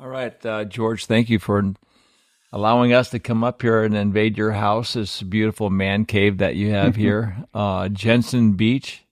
All right, George, thank you for allowing us to come up here and invade your house, this beautiful man cave that you have here. Jensen Beach.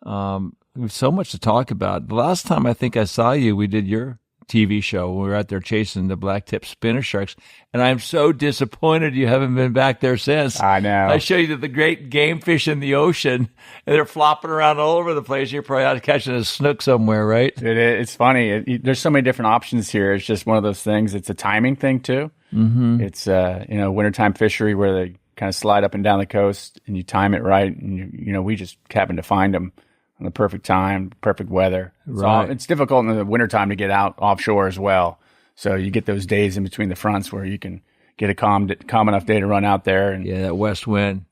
We have so much to talk about. The last time I think I saw you, we did your TV show. We were out there chasing the black-tip spinner sharks, and I'm so disappointed you haven't been back there since. I know. I show you the great game fish in the ocean, and they're flopping around all over the place. You're probably out catching a snook somewhere, right? It's funny. There's so many different options here. It's just one of those things. It's a timing thing, too. Mm-hmm. It's wintertime fishery where they kind of slide up and down the coast, and you time it right. And, we just happen to find them on the perfect time, perfect weather. Right. It's difficult in the wintertime to get out offshore as well. So you get those days in between the fronts where you can get a calm enough day to run out there. And yeah, that west wind.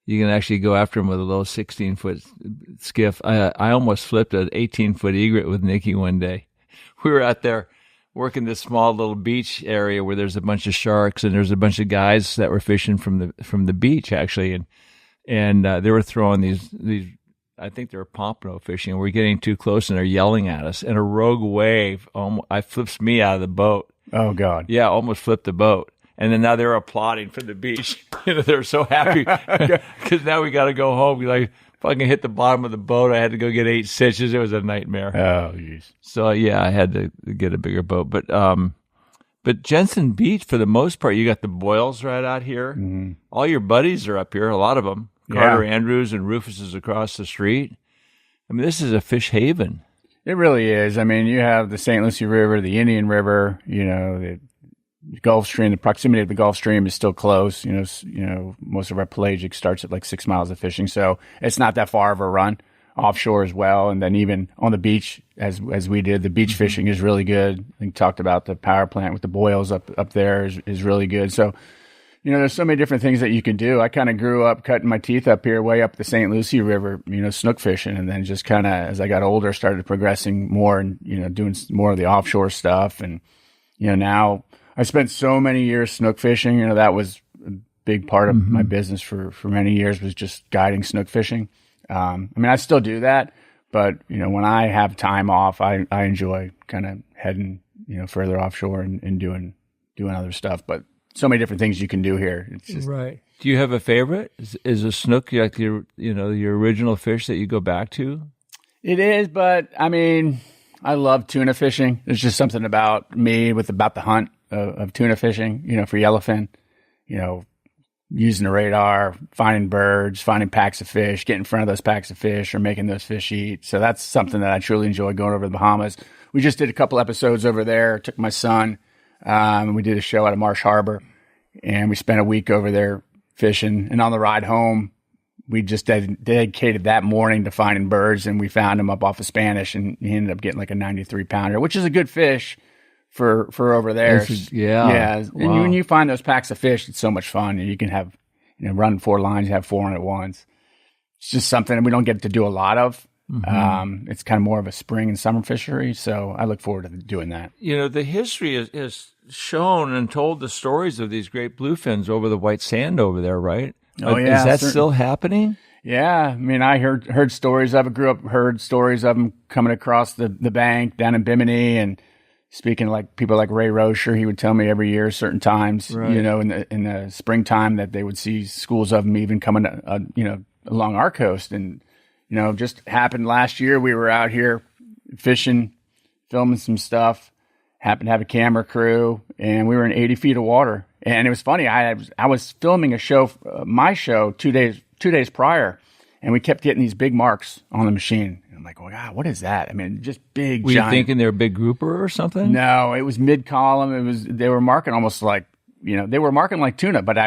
You can actually go after them with a little 16-foot skiff. I almost flipped an 18-foot egret with Nikki one day. We were out there working this small little beach area where there's a bunch of sharks, and there's a bunch of guys that were fishing from the beach, actually. And they were throwing these I think they were pompano fishing, and we're getting too close, and they're yelling at us. And a rogue wave, flips me out of the boat. Oh, God. Yeah, almost flipped the boat. And then now they're applauding from the beach. They're so happy because now we got to go home. Like, fucking hit the bottom of the boat. I had to go get 8 stitches. It was a nightmare. Oh, jeez. So, yeah, I had to get a bigger boat. But Jensen Beach, for the most part, you got the boils right out here. Mm-hmm. All your buddies are up here, a lot of them. Carter Andrews and Rufus is across the street. I mean, this is a fish haven. It really is. I mean, you have the St. Lucie River, the Indian River, the Gulf Stream. The proximity of the Gulf Stream is still close. Most of our pelagic starts at like 6 miles of fishing, so it's not that far of a run offshore as well. And then even on the beach, as we did, the beach fishing is really good. I think talked about the power plant with the boils up there is really good. So, there's so many different things that you can do. I kind of grew up cutting my teeth up here way up the St. Lucie River, snook fishing. And then just kind of, as I got older, started progressing more and, doing more of the offshore stuff. And, now I spent so many years snook fishing. That was a big part of my business for many years, was just guiding snook fishing. I still do that, but, when I have time off, I enjoy kind of heading, further offshore and doing other stuff. But so many different things you can do here. It's just, right. Do you have a favorite? Is a snook like your original fish that you go back to? It is, but I love tuna fishing. There's just something about me about the hunt of tuna fishing, for yellowfin, using the radar, finding birds, finding packs of fish, getting in front of those packs of fish or making those fish eat. So that's something that I truly enjoy, going over to the Bahamas. We just did a couple episodes over there. Took my son. We did a show out of Marsh Harbor, and we spent a week over there fishing. And on the ride home, we just dedicated that morning to finding birds, and we found him up off of Spanish, and he ended up getting like a 93-pounder, which is a good fish for over there. Yeah. And when you find those packs of fish, it's so much fun. And you can have, run 4 lines, you have 4 on at once. It's just something that we don't get to do a lot of. Mm-hmm. It's kind of more of a spring and summer fishery, so I look forward to doing that. The history is shown and told the stories of these great bluefins over the white sand over there, right? Oh, yeah. Is that still happening? Yeah. I heard stories of it, heard stories of them coming across the bank down in Bimini, and speaking like people like Ray Rocher, he would tell me every year, certain times, right, in the springtime, that they would see schools of them even coming, along our coast. And, just happened last year. We were out here fishing, filming some stuff, happened to have a camera crew, and we were in 80 feet of water. And it was funny. I was filming a show, my show, 2 days prior, and we kept getting these big marks on the machine. And I'm like, oh, God, what is that? Just big, Were giant. you thinking they were big grouper or something? No, it was mid-column. They were marking almost like, they were marking like tuna, but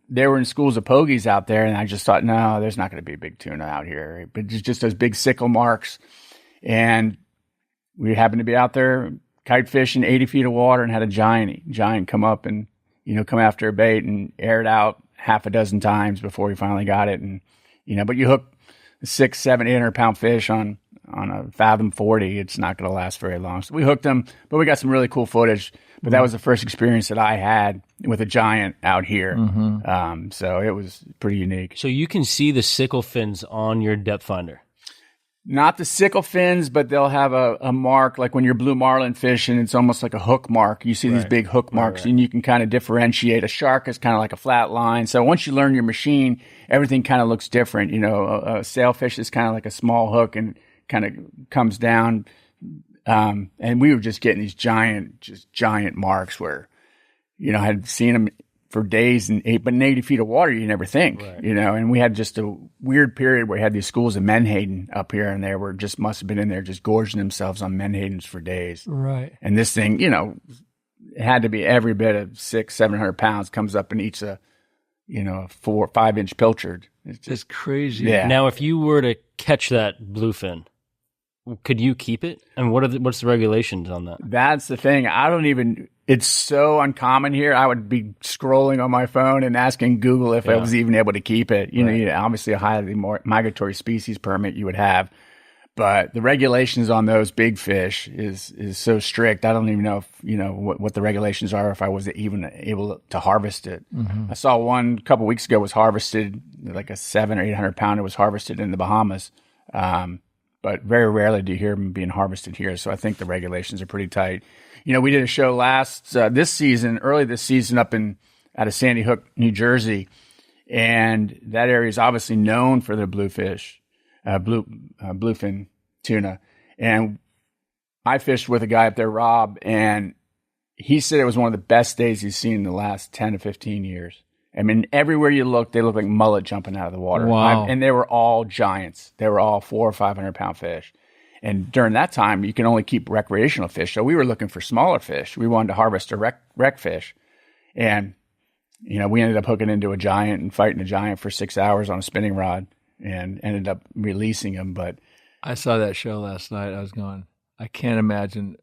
they were in schools of pogies out there, and I just thought, no, there's not going to be a big tuna out here. But just those big sickle marks. And we happened to be out there kite fishing 80 feet of water, and had a giant come up and, come after a bait, and air it out half a dozen times before we finally got it. And, but you hook a 600, 700, 800 pound fish on a Fathom 40, it's not going to last very long. So we hooked them, but we got some really cool footage. But that was the first experience that I had with a giant out here. So it was pretty unique. So you can see the sickle fins on your depth finder. Not the sickle fins, but they'll have a mark, like when you're blue marlin fishing, it's almost like a hook mark. You see these big hook marks, and you can kind of differentiate. A shark is kind of like a flat line. So once you learn your machine, everything kind of looks different. A sailfish is kind of like a small hook and kind of comes down. And we were just getting these giant marks where, I had seen them for days but in 80 feet of water, you never think, and we had just a weird period where we had these schools of menhaden up here and there where just must have been in there just gorging themselves on menhadens for days. Right. And this thing, it had to be every bit of 600-700 pounds, comes up and eats a 4 or 5 inch pilchard. It's just crazy. Yeah. Now, if you were to catch that bluefin, could you keep it? I mean, what's the regulations on that? That's the thing. It's so uncommon here. I would be scrolling on my phone and asking Google if I was even able to keep it. Obviously a highly migratory species permit you would have, but the regulations on those big fish is so strict. I don't even know if, what the regulations are, if I was even able to harvest it. Mm-hmm. I saw one a couple weeks ago was harvested, like a 700 or 800 pounder was harvested in the Bahamas. But very rarely do you hear them being harvested here. So I think the regulations are pretty tight. We did a show early this season up out of Sandy Hook, New Jersey. And that area is obviously known for their bluefish, bluefin tuna. And I fished with a guy up there, Rob, and he said it was one of the best days he's seen in the last 10 to 15 years. I mean, everywhere you look, they look like mullet jumping out of the water. Wow. And they were all giants. They were all 400 or 500 pound fish. And during that time, you can only keep recreational fish. So we were looking for smaller fish. We wanted to harvest a rec fish. And, we ended up hooking into a giant and fighting a giant for 6 hours on a spinning rod and ended up releasing him. But I saw that show last night. I was going, I can't imagine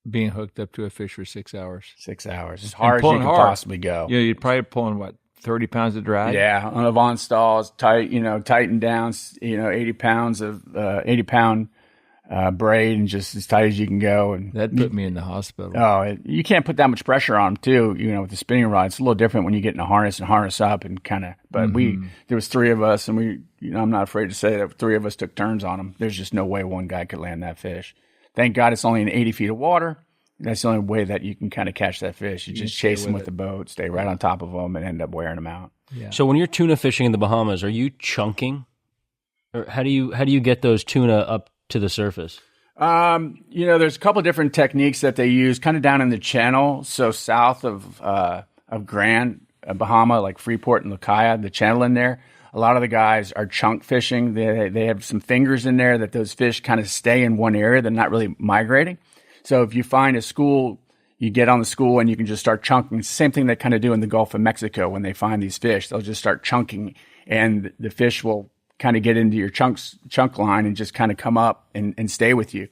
being hooked up to a fish for 6 hours. 6 hours. As hard as you can possibly go. Yeah, you're probably pulling, 30 pounds of drag? Yeah, on a Von Stahl's tight, tightened down, 80 pounds of 80 pound braid and just as tight as you can go. And that put me in the hospital. Oh, you can't put that much pressure on them too. With the spinning rod, it's a little different when you get in a harness and harness up and kind of. But there was 3 of us, and we, I'm not afraid to say that 3 of us took turns on them. There's just no way one guy could land that fish. Thank God it's only in 80 feet of water. That's the only way that you can kind of catch that fish. You just chase them with the boat, stay right on top of them, and end up wearing them out. Yeah. So when you're tuna fishing in the Bahamas, are you chunking, or how do you get those tuna up to the surface? There's a couple of different techniques that they use, kind of down in the channel. So south of Grand Bahama, like Freeport and Lucaya, the channel in there. A lot of the guys are chunk fishing. They have some fingers in there that those fish kind of stay in one area. They're not really migrating. So if you find a school, you get on the school and you can just start chunking. It's the same thing they kind of do in the Gulf of Mexico when they find these fish. They'll just start chunking, and the fish will kind of get into your chunk line and just kind of come up and stay with you.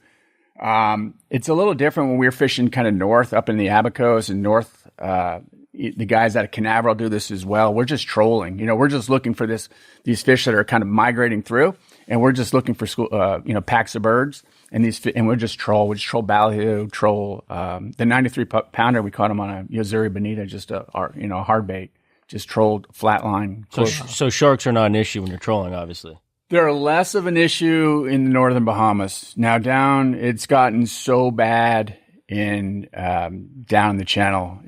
It's a little different when we're fishing kind of north, up in the Abacos and north. The guys out of Canaveral do this as well. We're just trolling. We're just looking for these fish that are kind of migrating through, and we're just looking for packs of birds. And we just troll. We just troll ballyhoo, troll the 93 pounder. We caught him on a Yozuri bonita, just a hard bait. Just trolled flatline. So sharks are not an issue when you're trolling, obviously. They're less of an issue in the northern Bahamas. Now down, it's gotten so bad in down the channel.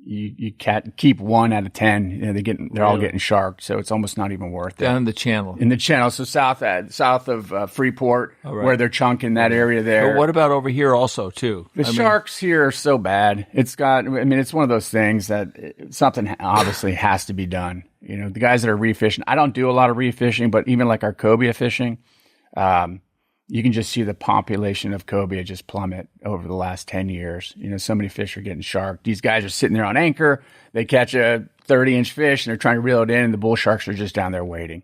You can't keep 1 out of 10. They're all getting sharked, so it's almost not even worth it. Down in the channel. In the channel, so south of Freeport, where they're chunking that area there. But what about over here also too? The sharks here are so bad. It's one of those things that something obviously has to be done. The guys that are reef fishing. I don't do a lot of reef fishing, but even like our cobia fishing, you can just see the population of cobia just plummet over the last 10 years. So many fish are getting sharked. These guys are sitting there on anchor. They catch a 30-inch fish, and they're trying to reel it in, and the bull sharks are just down there waiting.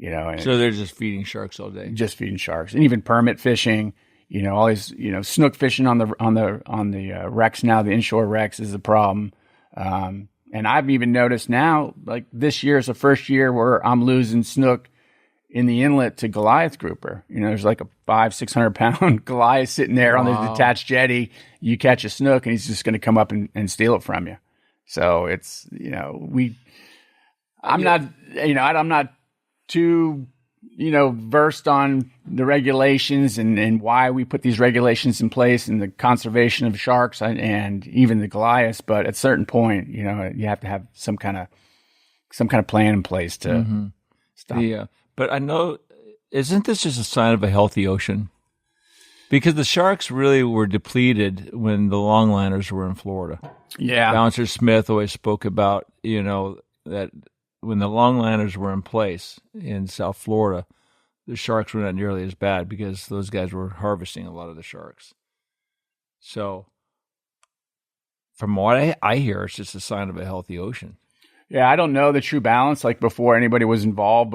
So they're just feeding sharks all day. Just feeding sharks, and even permit fishing. All these, snook fishing on the wrecks now. The inshore wrecks is a problem. And I've even noticed now, like this year is the first year where I'm losing snook in the inlet to Goliath grouper. There's like a 500-600 pound Goliath sitting there on the detached jetty. You catch a snook and he's just going to come up and steal it from you. So it's, I'm not too versed on the regulations and why we put these regulations in place and the conservation of sharks and even the Goliaths. But at a certain point, you have to have some kind of plan in place to stop. Yeah, but I know, isn't this just a sign of a healthy ocean? Because the sharks really were depleted when the longliners were in Florida. Yeah. Bouncer Smith always spoke about, that when the longliners were in place in South Florida, the sharks were not nearly as bad because those guys were harvesting a lot of the sharks. So from what I hear, it's just a sign of a healthy ocean. Yeah, I don't know the true balance. Like before anybody was involved,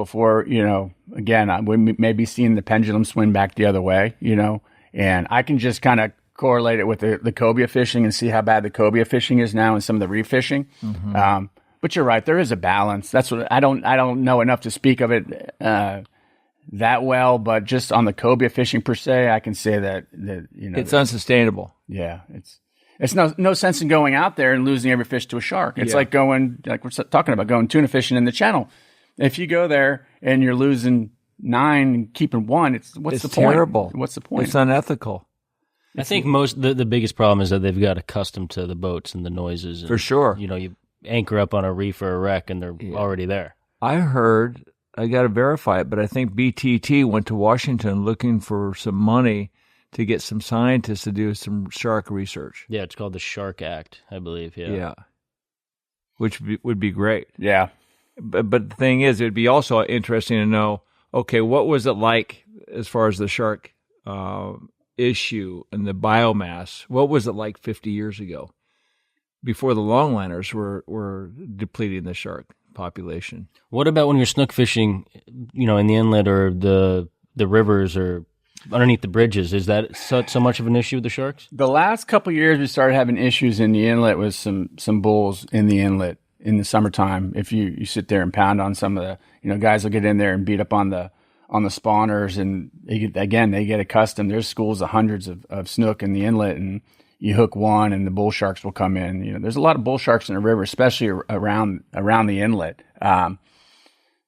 again, we may be seeing the pendulum swing back the other way, and I can just kind of correlate it with the cobia fishing and see how bad the cobia fishing is now and some of the reef fishing. Mm-hmm. But you're right, there is a balance. That's what I don't know enough to speak of it that well, but just on the cobia fishing per se, I can say that it's unsustainable. Yeah, it's no sense in going out there and losing every fish to a shark. It's like we're talking about going tuna fishing in the channel. If you go there and you're losing 9 and keeping 1, what's the point? Terrible. What's the point? It's unethical. I think the biggest problem is that they've got accustomed to the boats and the noises. And, for sure. You anchor up on a reef or a wreck and they're already there. I heard, I got to verify it, but I think BTT went to Washington looking for some money to get some scientists to do some shark research. Yeah, it's called the Shark Act, I believe. Yeah. Which would be great. Yeah. But the thing is, it would be also interesting to know, okay, what was it like as far as the shark issue and the biomass? What was it like 50 years ago before the longliners were depleting the shark population? What about when you're snook fishing, in the inlet or the rivers or underneath the bridges? Is that so much of an issue with the sharks? The last couple of years, we started having issues in the inlet with some bulls in the inlet in the summertime. If you sit there and pound on some of the, guys will get in there and beat up on the spawners, and they get accustomed. There's schools of hundreds of snook in the inlet, and you hook one and the bull sharks will come in. There's a lot of bull sharks in the river, especially around the inlet.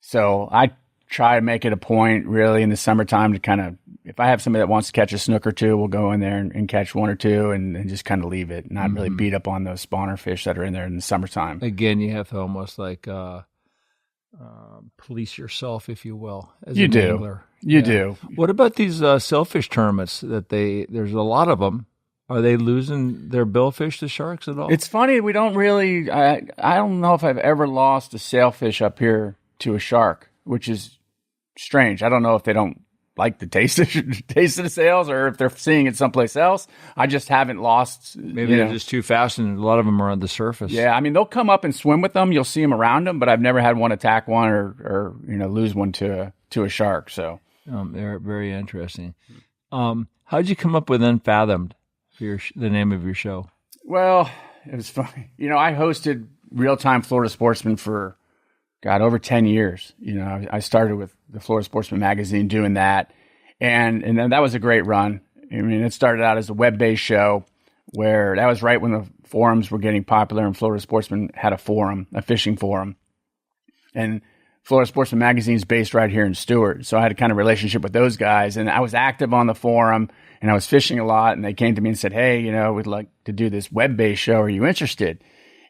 So I try to make it a point really in the summertime to kind of, if I have somebody that wants to catch a snook or two, we'll go in there and catch 1 or 2 and just kind of leave it, not really beat up on those spawner fish that are in there in the summertime. Again, you have to almost like police yourself, if you will, as you an do. angler. You do. What about these sailfish tournaments that there's a lot of them? Are they losing their billfish to sharks at all? It's funny. We don't really, I don't know if I've ever lost a sailfish up here to a shark, which is strange. I don't know if they don't like the taste of the sails or if they're seeing it someplace else. I just haven't lost. Maybe they're just too fast and a lot of them are on the surface. Yeah. I mean, they'll come up and swim with them. You'll see them around them, but I've never had one attack one or lose one to a shark. So they're very interesting. How'd you come up with Unfathomed for the name of your show? Well, it was funny. I hosted Reel Time Florida Sportsman for over 10 years. I started with the Florida Sportsman magazine doing that. And then that was a great run. I mean, it started out as a web-based show where that was right when the forums were getting popular and Florida Sportsman had a forum, a fishing forum. And Florida Sportsman magazine is based right here in Stewart. So I had a kind of relationship with those guys, and I was active on the forum and I was fishing a lot. And they came to me and said, hey, we'd like to do this web-based show. Are you interested?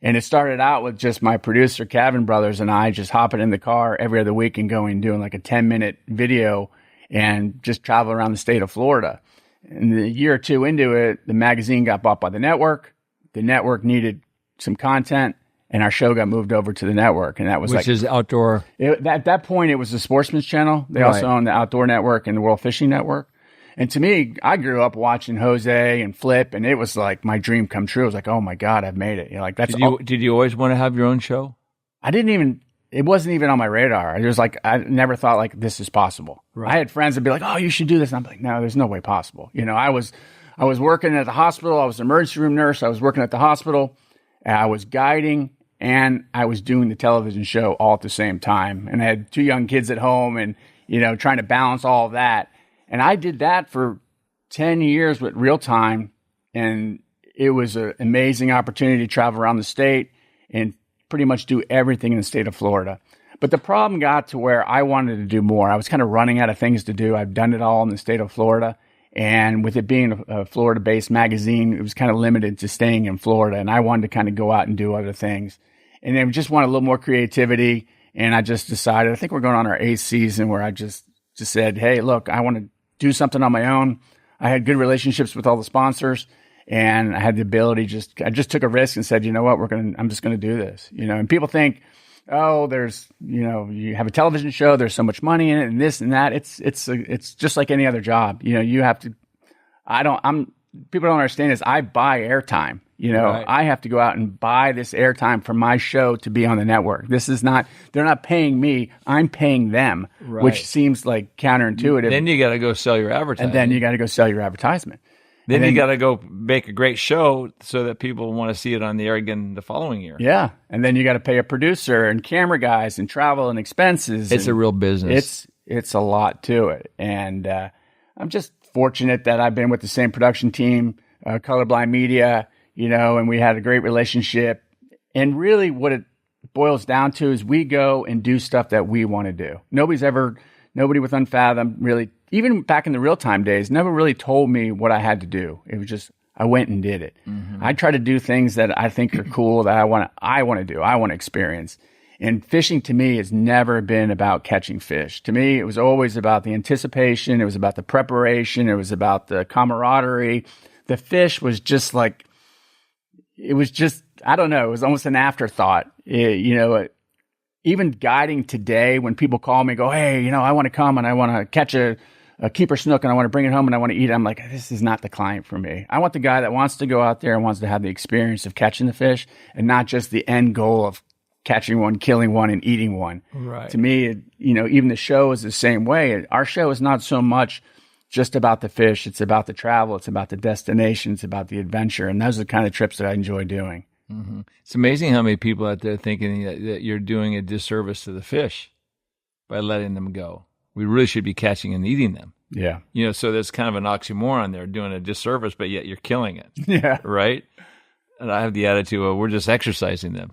And it started out with just my producer, Kevin Brothers, and I just hopping in the car every other week and doing like a 10-minute video and just travel around the state of Florida. And a year or two into it, the magazine got bought by the network. The network needed some content, and our show got moved over to the network. And that was which is outdoor. At that point, it was the Sportsman's Channel. They also owned the Outdoor Network and the World Fishing Network. And to me, I grew up watching Jose and Flip, and it was like my dream come true. I was like, oh my God, I've made it. Did you always want to have your own show? It wasn't even on my radar. It was like, I never thought like this is possible. Right. I had friends that'd be like, oh, you should do this. And I'm like, no, there's no way possible. I was working at the hospital. I was an emergency room nurse. I was working at the hospital. I was guiding and I was doing the television show all at the same time. And I had 2 young kids at home and, trying to balance all of that. And I did that for 10 years with Reel Time, and it was an amazing opportunity to travel around the state and pretty much do everything in the state of Florida. But the problem got to where I wanted to do more. I was kind of running out of things to do. I've done it all in the state of Florida. And with it being a Florida-based magazine, it was kind of limited to staying in Florida. And I wanted to kind of go out and do other things. And then just wanted a little more creativity. And I just decided, I think we're going on our 8th season, where I just said, hey, look, I want to do something on my own. I had good relationships with all the sponsors, and I had the ability. I just took a risk and said, you know what, I'm just going to do this. And people think, oh, you have a television show, there's so much money in it, and this and that. It's just like any other job. You have to. People don't understand this. I buy airtime. Right. I have to go out and buy this airtime for my show to be on the network. They're not paying me. I'm paying them, which seems like counterintuitive. Then you got to go sell your advertising. And then you got to go sell your advertisement. Then you got to go make a great show so that people want to see it on the air again the following year. Yeah. And then you got to pay a producer and camera guys and travel and expenses. It's a real business. It's a lot to it. And I'm just fortunate that I've been with the same production team, Colorblind Media, and we had a great relationship. And really what it boils down to is we go and do stuff that we want to do. Nobody with Unfathomed really, even back in the Reel Time days, never really told me what I had to do. It was just, I went and did it. Mm-hmm. I try to do things that I think are cool, that I want to do, I want to experience. And fishing to me has never been about catching fish. To me, it was always about the anticipation. It was about the preparation. It was about the camaraderie. The fish was just like, it was just, I don't know, it was almost an afterthought. Even guiding today, when people call me and go, hey, I want to come and I want to catch a keeper snook and I want to bring it home and I want to eat it. I'm like, this is not the client for me. I want the guy that wants to go out there and wants to have the experience of catching the fish and not just the end goal of catching one, killing one, and eating one. Right. To me, even the show is the same way. Our show is not so much just about the fish. It's about the travel. It's about the destination. It's about the adventure. And those are the kind of trips that I enjoy doing. Mm-hmm. It's amazing how many people out there thinking that you're doing a disservice to the fish by letting them go. We really should be catching and eating them. Yeah. So there's kind of an oxymoron there, doing a disservice, but yet you're killing it. Yeah. Right? And I have the attitude, well, we're just exercising them.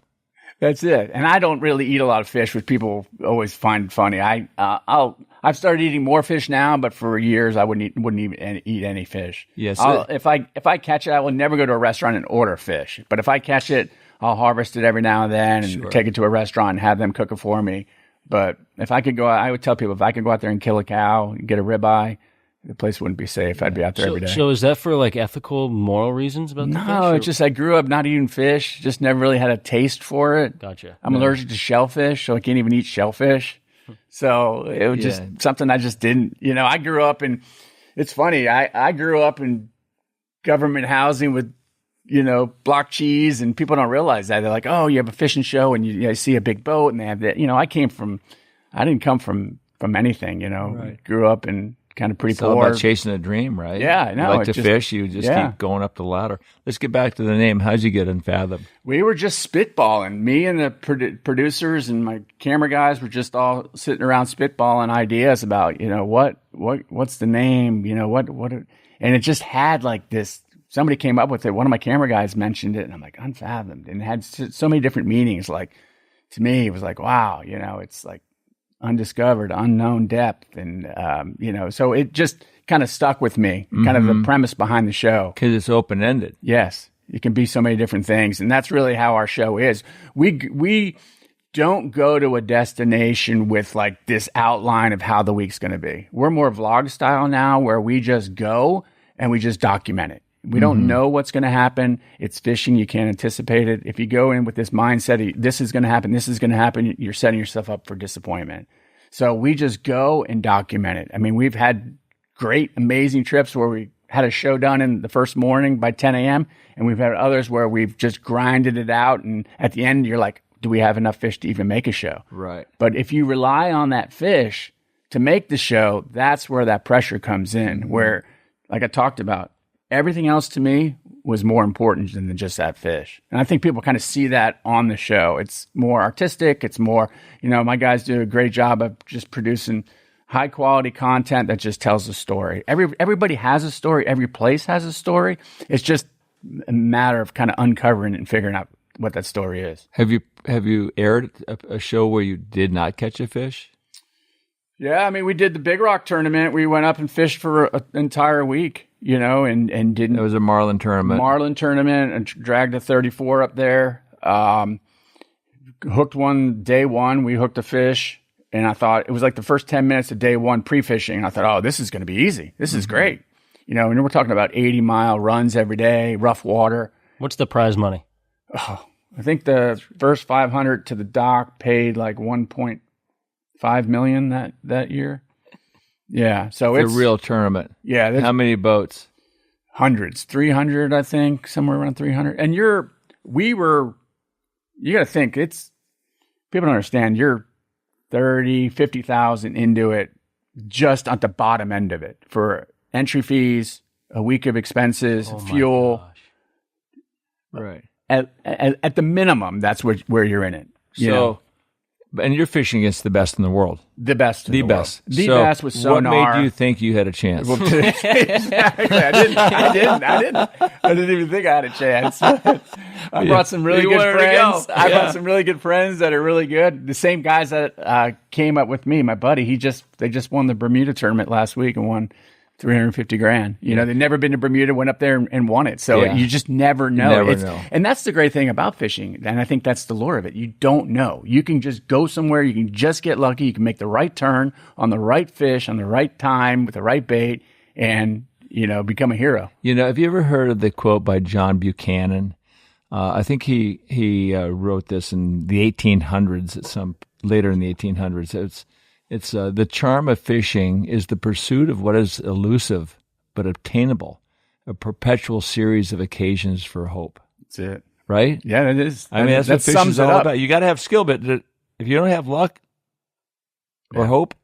That's it. And I don't really eat a lot of fish, which people always find funny. I've started eating more fish now, but for years I wouldn't even eat any fish. Yes. If I catch it, I will never go to a restaurant and order fish. But if I catch it, I'll harvest it every now and then and take it to a restaurant and have them cook it for me. But if I could go out, I would tell people, if I could go out there and kill a cow and get a ribeye, the place wouldn't be safe. I'd be out there every day. So is that for like ethical, moral reasons about the fish? No, it's just I grew up not eating fish. Just never really had a taste for it. Gotcha. I'm allergic to shellfish, so I can't even eat shellfish. So it was just something I just didn't. I grew up in. It's funny. I grew up in government housing with, block cheese, and people don't realize that. They're like, oh, you have a fishing show, and you see a big boat, and they have that. I didn't come from anything. Right. Grew up in kind of pretty it's poor. All about chasing a dream, right? Yeah, I know. You like to fish, you just keep going up the ladder. Let's get back to the name. How'd you get Unfathomed? We were just spitballing. Me and the producers and my camera guys were just all sitting around spitballing ideas about, what's the name, and it just had like this. Somebody came up with it. One of my camera guys mentioned it, and I'm like, Unfathomed, and it had so many different meanings. Like, to me, it was like, wow, it's like undiscovered, unknown depth. And, so it just kind of stuck with me, kind of the premise behind the show. Because it's open-ended. Yes. It can be so many different things. And that's really how our show is. We don't go to a destination with like this outline of how the week's going to be. We're more vlog style now, where we just go and we just document it. We don't know what's going to happen. It's fishing. You can't anticipate it. If you go in with this mindset, this is going to happen, you're setting yourself up for disappointment. So we just go and document it. I mean, we've had great, amazing trips where we had a show done in the first morning by 10 a.m. And we've had others where we've just grinded it out. And at the end, you're like, do we have enough fish to even make a show? Right. But if you rely on that fish to make the show, that's where that pressure comes in, where, like I talked about, everything else to me was more important than just that fish. And I think people kind of see that on the show. It's more artistic. It's more, my guys do a great job of just producing high quality content that just tells a story. Everybody has a story. Every place has a story. It's just a matter of kind of uncovering it and figuring out what that story is. Have you aired a show where you did not catch a fish? Yeah, I mean, we did the Big Rock tournament. We went up and fished for an entire week, and didn't. It was a marlin tournament. And dragged a 34 up there. Hooked one day one. We hooked a fish, and I thought it was like the first 10 minutes of day one pre-fishing. And I thought, oh, this is going to be easy. This is great. And we're talking about 80-mile runs every day, rough water. What's the prize money? Oh, I think the first 500 to the dock paid like 1.5 million that year. Yeah, so it's a real tournament. Yeah, how many boats? Hundreds, 300, I think, somewhere around 300. And you got to think people don't understand. You're 30, 50,000 into it, just at the bottom end of it for entry fees, a week of expenses, fuel. Right. At the minimum, that's where you're in it. And you're fishing against the best in the world. The best in the best. World. The best with sonar. What made you think you had a chance? Exactly. I didn't even think I had a chance. I brought some really good friends. I brought some really good friends that are really good. The same guys that came up with me, my buddy, they just won the Bermuda tournament last week and won $350,000. They'd never been to Bermuda, went up there and won it. So you just never know. And that's the great thing about fishing. And I think that's the lure of it. You don't know. You can just go somewhere. You can just get lucky. You can make the right turn on the right fish on the right time with the right bait and, become a hero. Have you ever heard of the quote by John Buchanan? I think he wrote this in the 1800s, later in the 1800s. It's the charm of fishing is the pursuit of what is elusive but obtainable, a perpetual series of occasions for hope. That's it. Right? Yeah, it is. I mean, that's what fishing is all about. You got to have skill, but if you don't have luck or hope,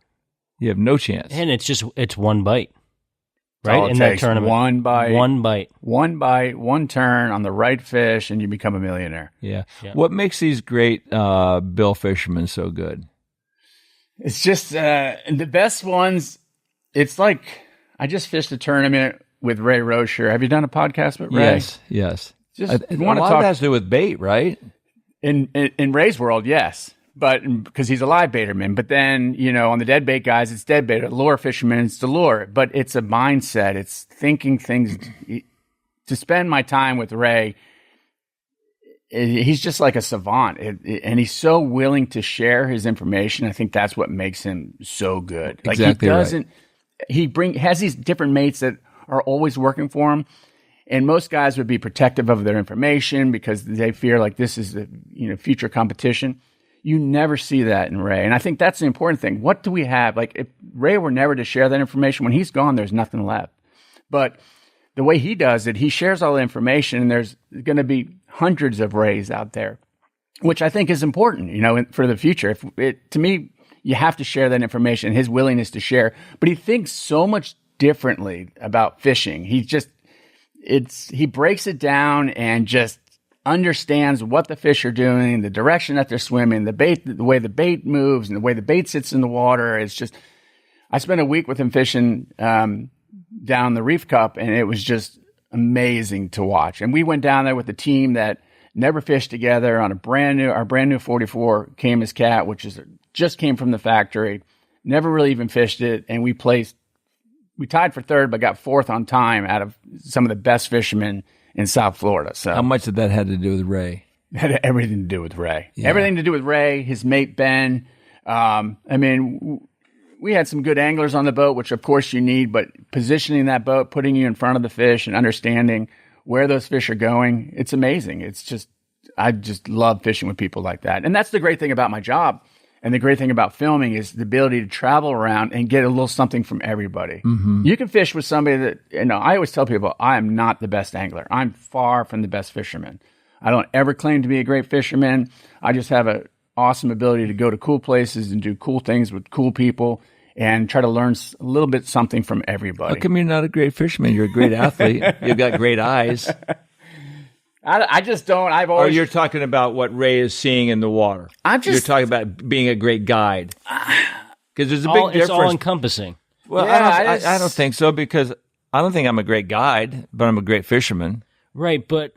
you have no chance. And it's one bite, right? In that tournament. One bite. One bite, one turn on the right fish, and you become a millionaire. Yeah. What makes these great bill fishermen so good? It's just the best ones. It's like I just fished a tournament with Ray Rocher. Have you done a podcast with Ray? Yes. Just a lot of that has to do with bait, right? In Ray's world, yes, but because he's a live baiterman. But then on the dead bait guys, it's dead bait. Lure fishermen, it's the lure. But it's a mindset. It's thinking things. To spend my time with Ray. He's just like a savant, and he's so willing to share his information. I think that's what makes him so good. Like exactly he doesn't, has these different mates that are always working for him, and most guys would be protective of their information because they fear like this is the future competition. You never see that in Ray, and I think that's the important thing. What do we have? Like if Ray were never to share that information, when he's gone, there's nothing left. But the way he does it, he shares all the information, and there's going to be hundreds of Rays out there, which I think is important, for the future. To me, you have to share that information, his willingness to share. But he thinks so much differently about fishing. He breaks it down and just understands what the fish are doing, the direction that they're swimming, the way the bait moves, and the way the bait sits in the water. It's just, I spent a week with him fishing down the Reef Cup, and it was just amazing to watch. And we went down there with a team that never fished together on our brand new 44 came as Capt, which just came from the factory, never really even fished it. And we tied for third, but got fourth on time out of some of the best fishermen in South Florida. So how much did that have to do with Ray? It had everything to do with Ray. Yeah. Everything to do with Ray, his mate, Ben. We had some good anglers on the boat, which of course you need, but positioning that boat, putting you in front of the fish and understanding where those fish are going, it's amazing. I just love fishing with people like that. And that's the great thing about my job. And the great thing about filming is the ability to travel around and get a little something from everybody. Mm-hmm. You can fish with somebody that, I always tell people, I am not the best angler. I'm far from the best fisherman. I don't ever claim to be a great fisherman. I just have an awesome ability to go to cool places and do cool things with cool people and try to learn a little bit something from everybody. How come you're not a great fisherman? You're a great athlete. You've got great eyes. I just don't. Or you're talking about what Ray is seeing in the water. You're talking about being a great guide. Because there's a big difference. It's all encompassing. Well, yeah, I don't think so, because I don't think I'm a great guide, but I'm a great fisherman. Right, but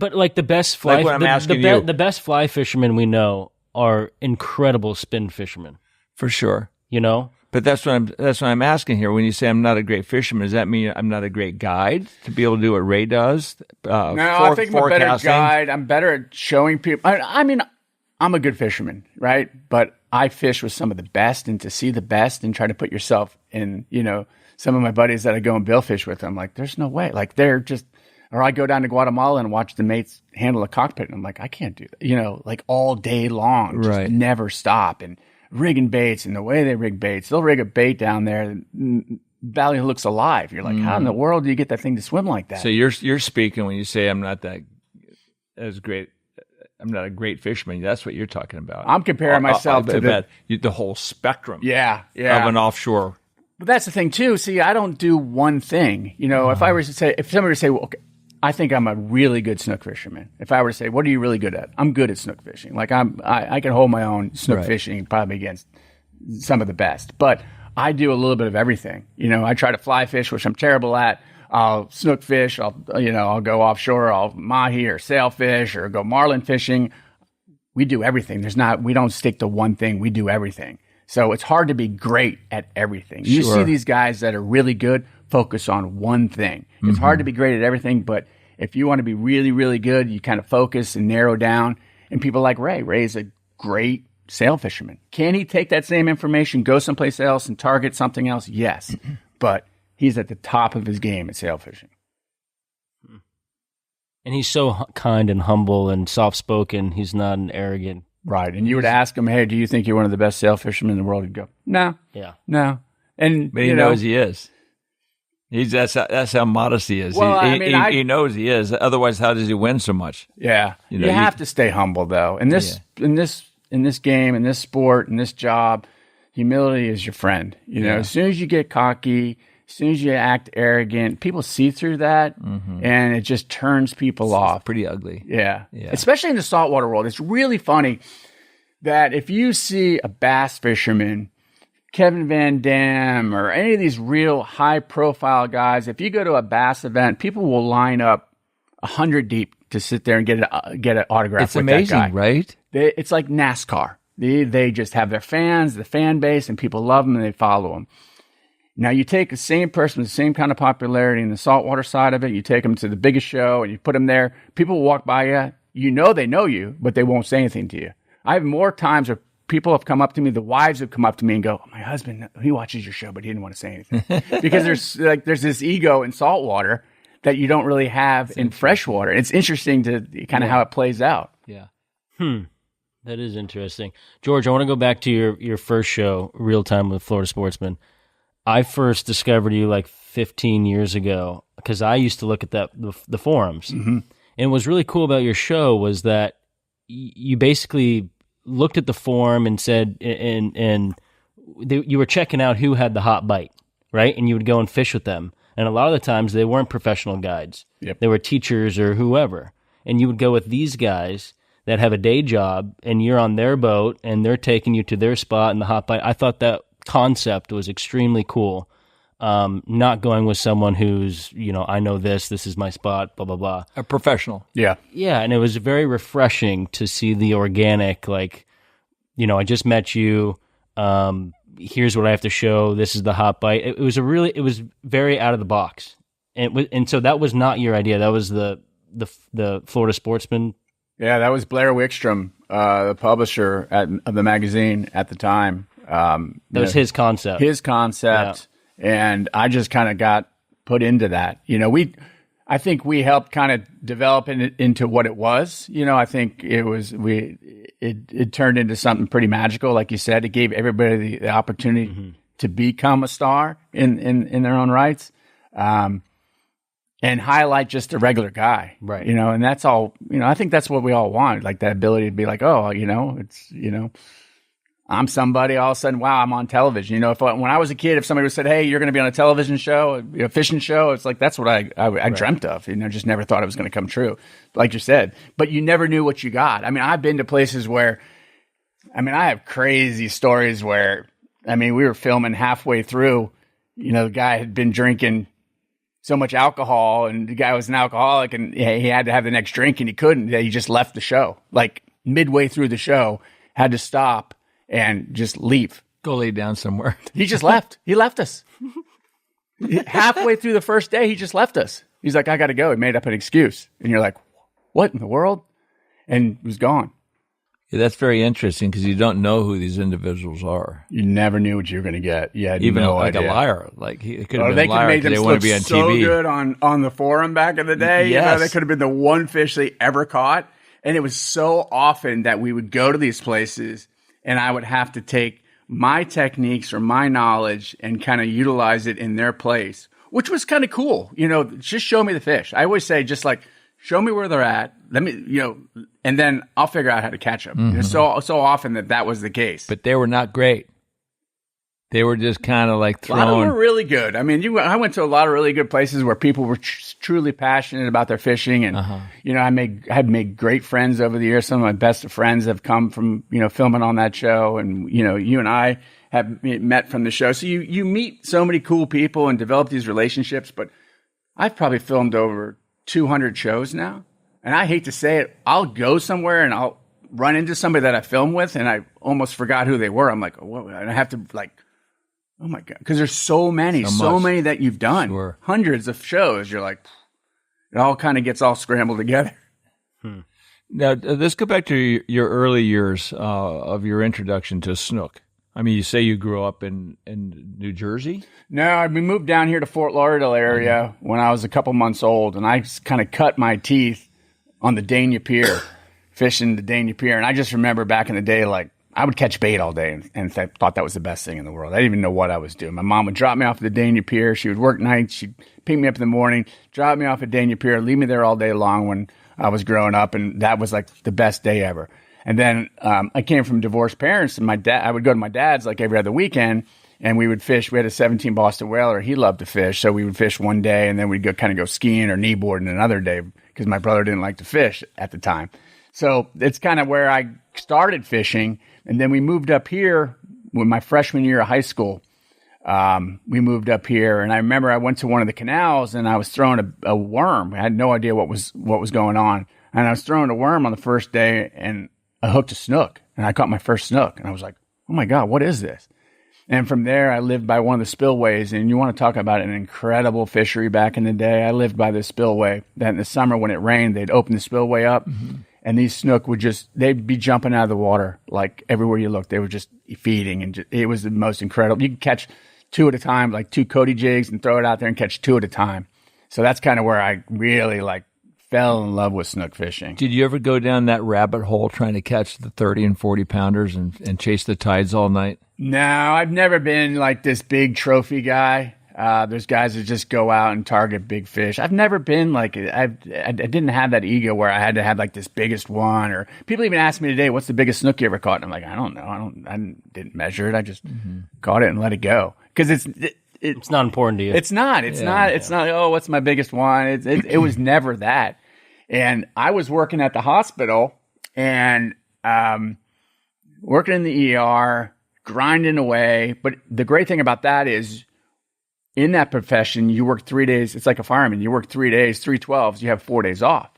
But like the best fly, Like what I'm asking you. the best fly fishermen we know are incredible spin fishermen. For sure. You know, But that's what I'm asking here. When you say I'm not a great fisherman, does that mean I'm not a great guide to be able to do what Ray does? No, I think I'm a better guide. I'm better at showing people. I mean, I'm a good fisherman, right? But I fish with some of the best, and to see the best and try to put yourself in, some of my buddies that I go and billfish with, I'm like, there's no way. Like they're just, or I go down to Guatemala and watch the mates handle a cockpit, and I'm like, I can't do that. Like all day long, just never stop. And rigging baits and the way they rig baits, they'll rig a bait down there. Valley looks alive. You're like, how in the world do you get that thing to swim like that? So you're speaking when you say I'm not that as great. I'm not a great fisherman. That's what you're talking about. I'm comparing myself to the whole spectrum. Yeah. Of an offshore. But that's the thing too. See, I don't do one thing. If I were to say, if somebody were to say, well, okay, I think I'm a really good snook fisherman. If I were to say, what are you really good at? I'm good at snook fishing. Like I can hold my own snook fishing probably against some of the best. But I do a little bit of everything. I try to fly fish, which I'm terrible at. I'll snook fish. I'll go offshore. I'll mahi or sailfish or go marlin fishing. We do everything. We don't stick to one thing. We do everything. So it's hard to be great at everything. You see these guys that are really good focus on one thing. It's hard to be great at everything, but if you want to be really, really good, you kind of focus and narrow down. And people like Ray. Ray's a great sail fisherman. Can he take that same information, go someplace else and target something else? Yes. But he's at the top of his game at sail fishing. And he's so kind and humble and soft-spoken. He's not an arrogant. Right. And you would ask him, hey, do you think you're one of the best sail fishermen in the world? He'd go, no. Yeah. No. But he knows he is. That's how modest he is. Well, he knows he is. Otherwise, how does he win so much? Yeah. You have to stay humble, though. In this game, in this sport, in this job, humility is your friend. As soon as you get cocky, as soon as you act arrogant, people see through that, and it just turns people off. It's pretty ugly. Yeah. Especially in the saltwater world. It's really funny that if you see a bass fisherman, Kevin Van Dam, or any of these real high-profile guys, if you go to a bass event, people will line up 100 deep to sit there and get an autograph it's with amazing, that guy. Right? It's like NASCAR. They just have their fans, the fan base, and people love them and they follow them. Now, you take the same person with the same kind of popularity in the saltwater side of it, you take them to the biggest show and you put them there, people will walk by you, they know you, but they won't say anything to you. I have more times where people have come up to me, the wives have come up to me and go, my husband, he watches your show, but he didn't want to say anything. Because there's this ego in saltwater that you don't really have in freshwater. It's interesting to kind of how it plays out. Yeah. That is interesting. George, I want to go back to your first show, Reel Time with Florida Sportsman. I first discovered you like 15 years ago because I used to look at the forums. And what's really cool about your show was that you basically looked at the forum and said, you were checking out who had the hot bite, right? And you would go and fish with them. And a lot of the times they weren't professional guides. They were teachers or whoever. And you would go with these guys that have a day job and you're on their boat and they're taking you to their spot in the hot bite. I thought that concept was extremely cool. Not going with someone who's, I know this is my spot, blah, blah, blah. A professional. Yeah. Yeah, and it was very refreshing to see the organic, like, I just met you, here's what I have to show, this is the hot bite. It was very out of the box. And so that was not your idea. That was the Florida Sportsman. Yeah, that was Blair Wickstrom, the publisher of the magazine at the time. That was his concept. Yeah. And I just kind of got put into that. I think we helped kind of develop it into what it was. I think it turned into something pretty magical. Like you said, it gave everybody the opportunity to become a star in their own rights. And highlight just a regular guy. Right. And that's all, I think that's what we all want. Like that ability to be like, oh, I'm somebody, all of a sudden, wow, I'm on television. When I was a kid, if somebody would said, hey, you're going to be on a television show, a fishing show, it's like, that's what I dreamt of. Just never thought it was going to come true, like you said. But you never knew what you got. I've been to places where, I have crazy stories where, we were filming halfway through, the guy had been drinking so much alcohol, and the guy was an alcoholic, and he had to have the next drink, and he couldn't. He just left the show. Like midway through the show, had to stop and just leave. Go lay down somewhere. He just left. He left us. Halfway through the first day, he just left us. He's like, I got to go. He made up an excuse. And you're like, what in the world? And he was gone. Yeah, that's very interesting because you don't know who these individuals are. You never knew what you were going to get. You had Even no like idea. a liar. Like he could have been They a could liar have made because them they want look to be on so TV. good on the forum back in the day. Yes. You know, they could have been the one fish they ever caught. And it was so often that we would go to these places and I would have to take my techniques or my knowledge and kind of utilize it in their place, which was kind of cool. You know, just show me the fish. I always say, just like, show me where they're at. Let me, you know, and then I'll figure out how to catch them. Mm-hmm. So often that was the case. But they were not great. They were just kind of like A lot of them thrown. were really good. I mean, I went to a lot of really good places where people were truly passionate about their fishing, and you know, I had made great friends over the years. Some of my best of friends have come from, you know, filming on that show, and you know, you and I have met from the show. So you meet so many cool people and develop these relationships. But I've probably filmed over 200 shows now, and I hate to say it, I'll go somewhere and I'll run into somebody that I filmed with, and I almost forgot who they were. I'm like, whoa, and I have to like. Oh my God. Because there's so many that you've done. Sure. Hundreds of shows. You're like, it all kind of gets all scrambled together. Now, let's go back to your early years of your introduction to snook. I mean, you say you grew up in New Jersey? No, we moved down here to Fort Lauderdale area when I was a couple months old, and I kind of cut my teeth on the Dania Pier, fishing the Dania Pier. And I just remember back in the day, like, I would catch bait all day and thought that was the best thing in the world. I didn't even know what I was doing. My mom would drop me off at the Dania Pier. She would work nights. She'd pick me up in the morning, drop me off at Dania Pier, leave me there all day long when I was growing up. And that was like the best day ever. And then I came from divorced parents, and I would go to my dad's like every other weekend, and we would fish. We had a 17 Boston Whaler. He loved to fish. So we would fish one day, and then we'd go skiing or kneeboarding another day because my brother didn't like to fish at the time. So it's kind of where I started fishing. And then we moved up here when my freshman year of high school. We moved up here, and I remember I went to one of the canals and I was throwing a worm. I had no idea what was going on. And I was throwing a worm on the first day, and I hooked a snook, and I caught my first snook. And I was like, oh my God, what is this? And from there, I lived by one of the spillways. And you want to talk about an incredible fishery back in the day. I lived by this spillway. Then in the summer when it rained, they'd open the spillway up. Mm-hmm. And these snook they'd be jumping out of the water like everywhere you looked. They were just feeding, and it was the most incredible. You could catch two at a time, like 2 Cody jigs, and throw it out there and catch 2 at a time. So that's kind of where I really like fell in love with snook fishing. Did you ever go down that rabbit hole trying to catch the 30 and 40 pounders and chase the tides all night? No, I've never been like this big trophy guy. There's guys that just go out and target big fish. I've never been like, I didn't have that ego where I had to have like this biggest one. Or people even ask me today, what's the biggest snook you ever caught? And I'm like, I don't know. I didn't measure it. I just caught it and let it go. Because it's not important to you. It's not. It's not. Oh, what's my biggest one? It was never that. And I was working at the hospital and working in the ER, grinding away. But the great thing about that is, in that profession, you work 3 days. It's like a fireman. You work 3 days, 3 12s. You have 4 days off.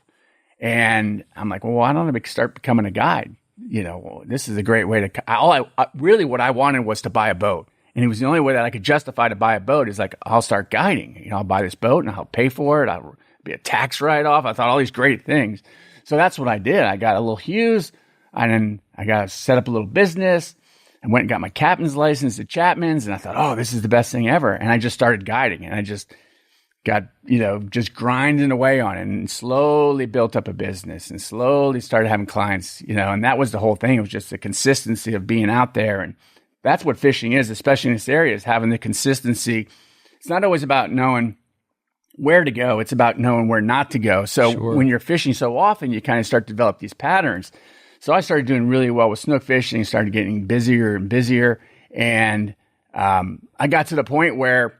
And I'm like, well, why don't I start becoming a guide? You know, this is a great way to. Really, what I wanted was to buy a boat, and it was the only way that I could justify to buy a boat. Is like, I'll start guiding. You know, I'll buy this boat and I'll pay for it. I'll be a tax write-off. I thought all these great things. So that's what I did. I got a little Hughes, and then I got to set up a little business. I went and got my captain's license at Chapman's, and I thought, oh, this is the best thing ever. And I just started guiding, and I just got, just grinding away on it, and slowly built up a business and slowly started having clients, and that was the whole thing. It was just the consistency of being out there. And that's what fishing is, especially in this area, is having the consistency. It's not always about knowing where to go. It's about knowing where not to go. So when you're fishing so often, you kind of start to develop these patterns. So I started doing really well with snook fishing, started getting busier and busier. And I got to the point where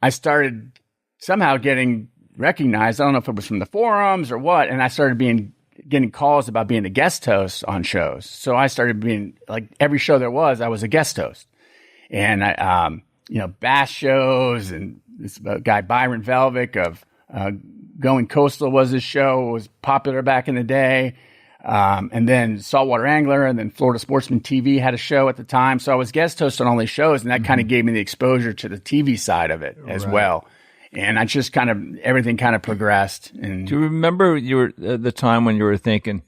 I started somehow getting recognized. I don't know if it was from the forums or what. And I started getting calls about being a guest host on shows. So I started being like every show there was, I was a guest host. And bass shows, and this guy Byron Velvick of Going Coastal was his show. It was popular back in the day. And then Saltwater Angler, and then Florida Sportsman TV had a show at the time. So I was guest host on all these shows, and that kind of gave me the exposure to the TV side of it as well. And I just everything kind of progressed. And do you remember the time when you were thinking,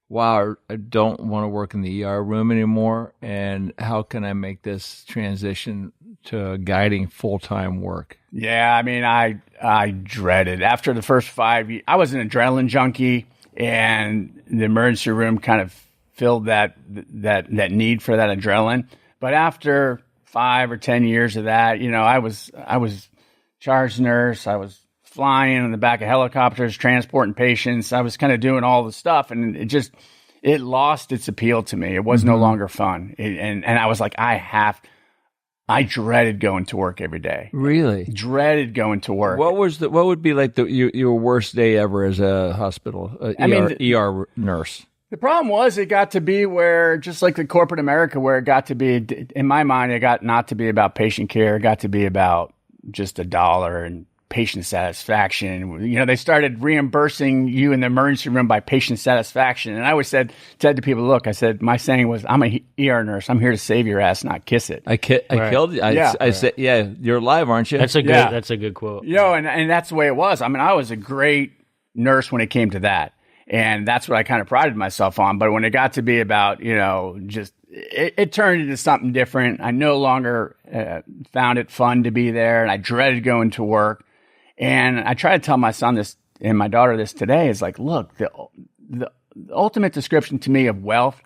wow, I don't want to work in the ER room anymore, and how can I make this transition to guiding full-time work? Yeah, I mean, I dreaded after the first 5 years. I was an adrenaline junkie, and the emergency room kind of filled that need for that adrenaline. But after 5 or 10 years of that, I was charge nurse. I was flying in the back of helicopters, transporting patients. I was kind of doing all the stuff, and it lost its appeal to me. It was no longer fun. And I was like, I dreaded going to work every day. Really? Dreaded going to work. What would be like your worst day ever as a hospital ER nurse? The problem was it got to be where, just like the corporate America, where it got to be, in my mind, it got not to be about patient care. It got to be about just $1 and patient satisfaction. They started reimbursing you in the emergency room by patient satisfaction. And I always said to people, look, I said, my saying was, I'm a ER nurse. I'm here to save your ass, not kiss it. I killed you. I said, yeah, you're alive, aren't you? That's a good quote. And that's the way it was. I mean, I was a great nurse when it came to that. And that's what I kind of prided myself on. But when it got to be about, it turned into something different. I no longer found it fun to be there, and I dreaded going to work. And I try to tell my son this and my daughter this today is like, look, the ultimate description to me of wealth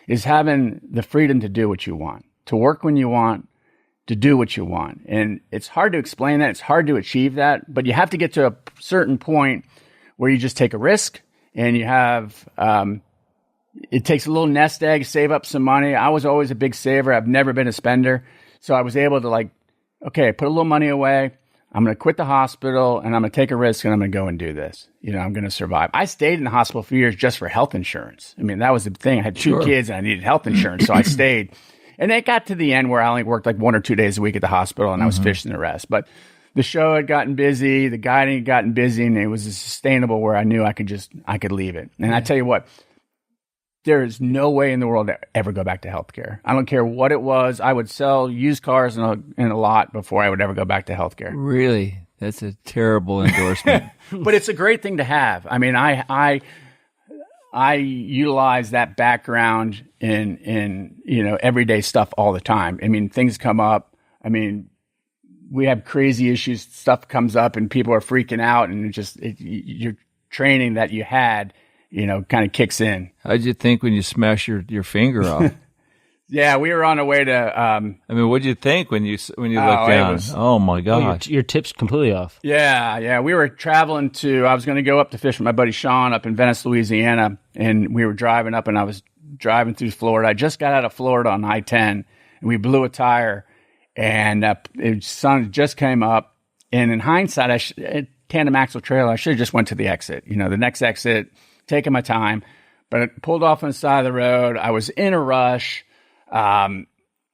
is having the freedom to do what you want, to work when you want, to do what you want. And it's hard to explain that. It's hard to achieve that, but you have to get to a certain point where you just take a risk, and you have, it takes a little nest egg, save up some money. I was always a big saver. I've never been a spender. So I was able to put a little money away. I'm going to quit the hospital, and I'm going to take a risk, and I'm going to go and do this. I'm going to survive. I stayed in the hospital for years just for health insurance. I mean, that was the thing. I had two kids, and I needed health insurance. So I stayed. And it got to the end where I only worked like 1 or 2 days a week at the hospital, and I was fishing the rest. But the show had gotten busy, the guiding had gotten busy, and it was sustainable where I knew I could leave it. And I tell you what, there is no way in the world to ever go back to healthcare. I don't care what it was. I would sell used cars in a lot before I would ever go back to healthcare. Really? That's a terrible endorsement. But it's a great thing to have. I mean, I utilize that background in everyday stuff all the time. I mean, things come up. I mean, we have crazy issues. Stuff comes up, and people are freaking out, and your training that you had, kind of kicks in. How'd you think when you smashed your finger off? Yeah, we were on our way to. I mean, what'd you think when you looked down? Oh my gosh, your tip's completely off. Yeah. We were traveling I was going to go up to fish with my buddy Sean up in Venice, Louisiana, and we were driving up, and I was driving through Florida. I just got out of Florida on I-10, and we blew a tire, and the sun just came up. And in hindsight, tandem axle trailer, I should have just went to the exit. The next exit, taking my time, but I pulled off on the side of the road. I was in a rush. I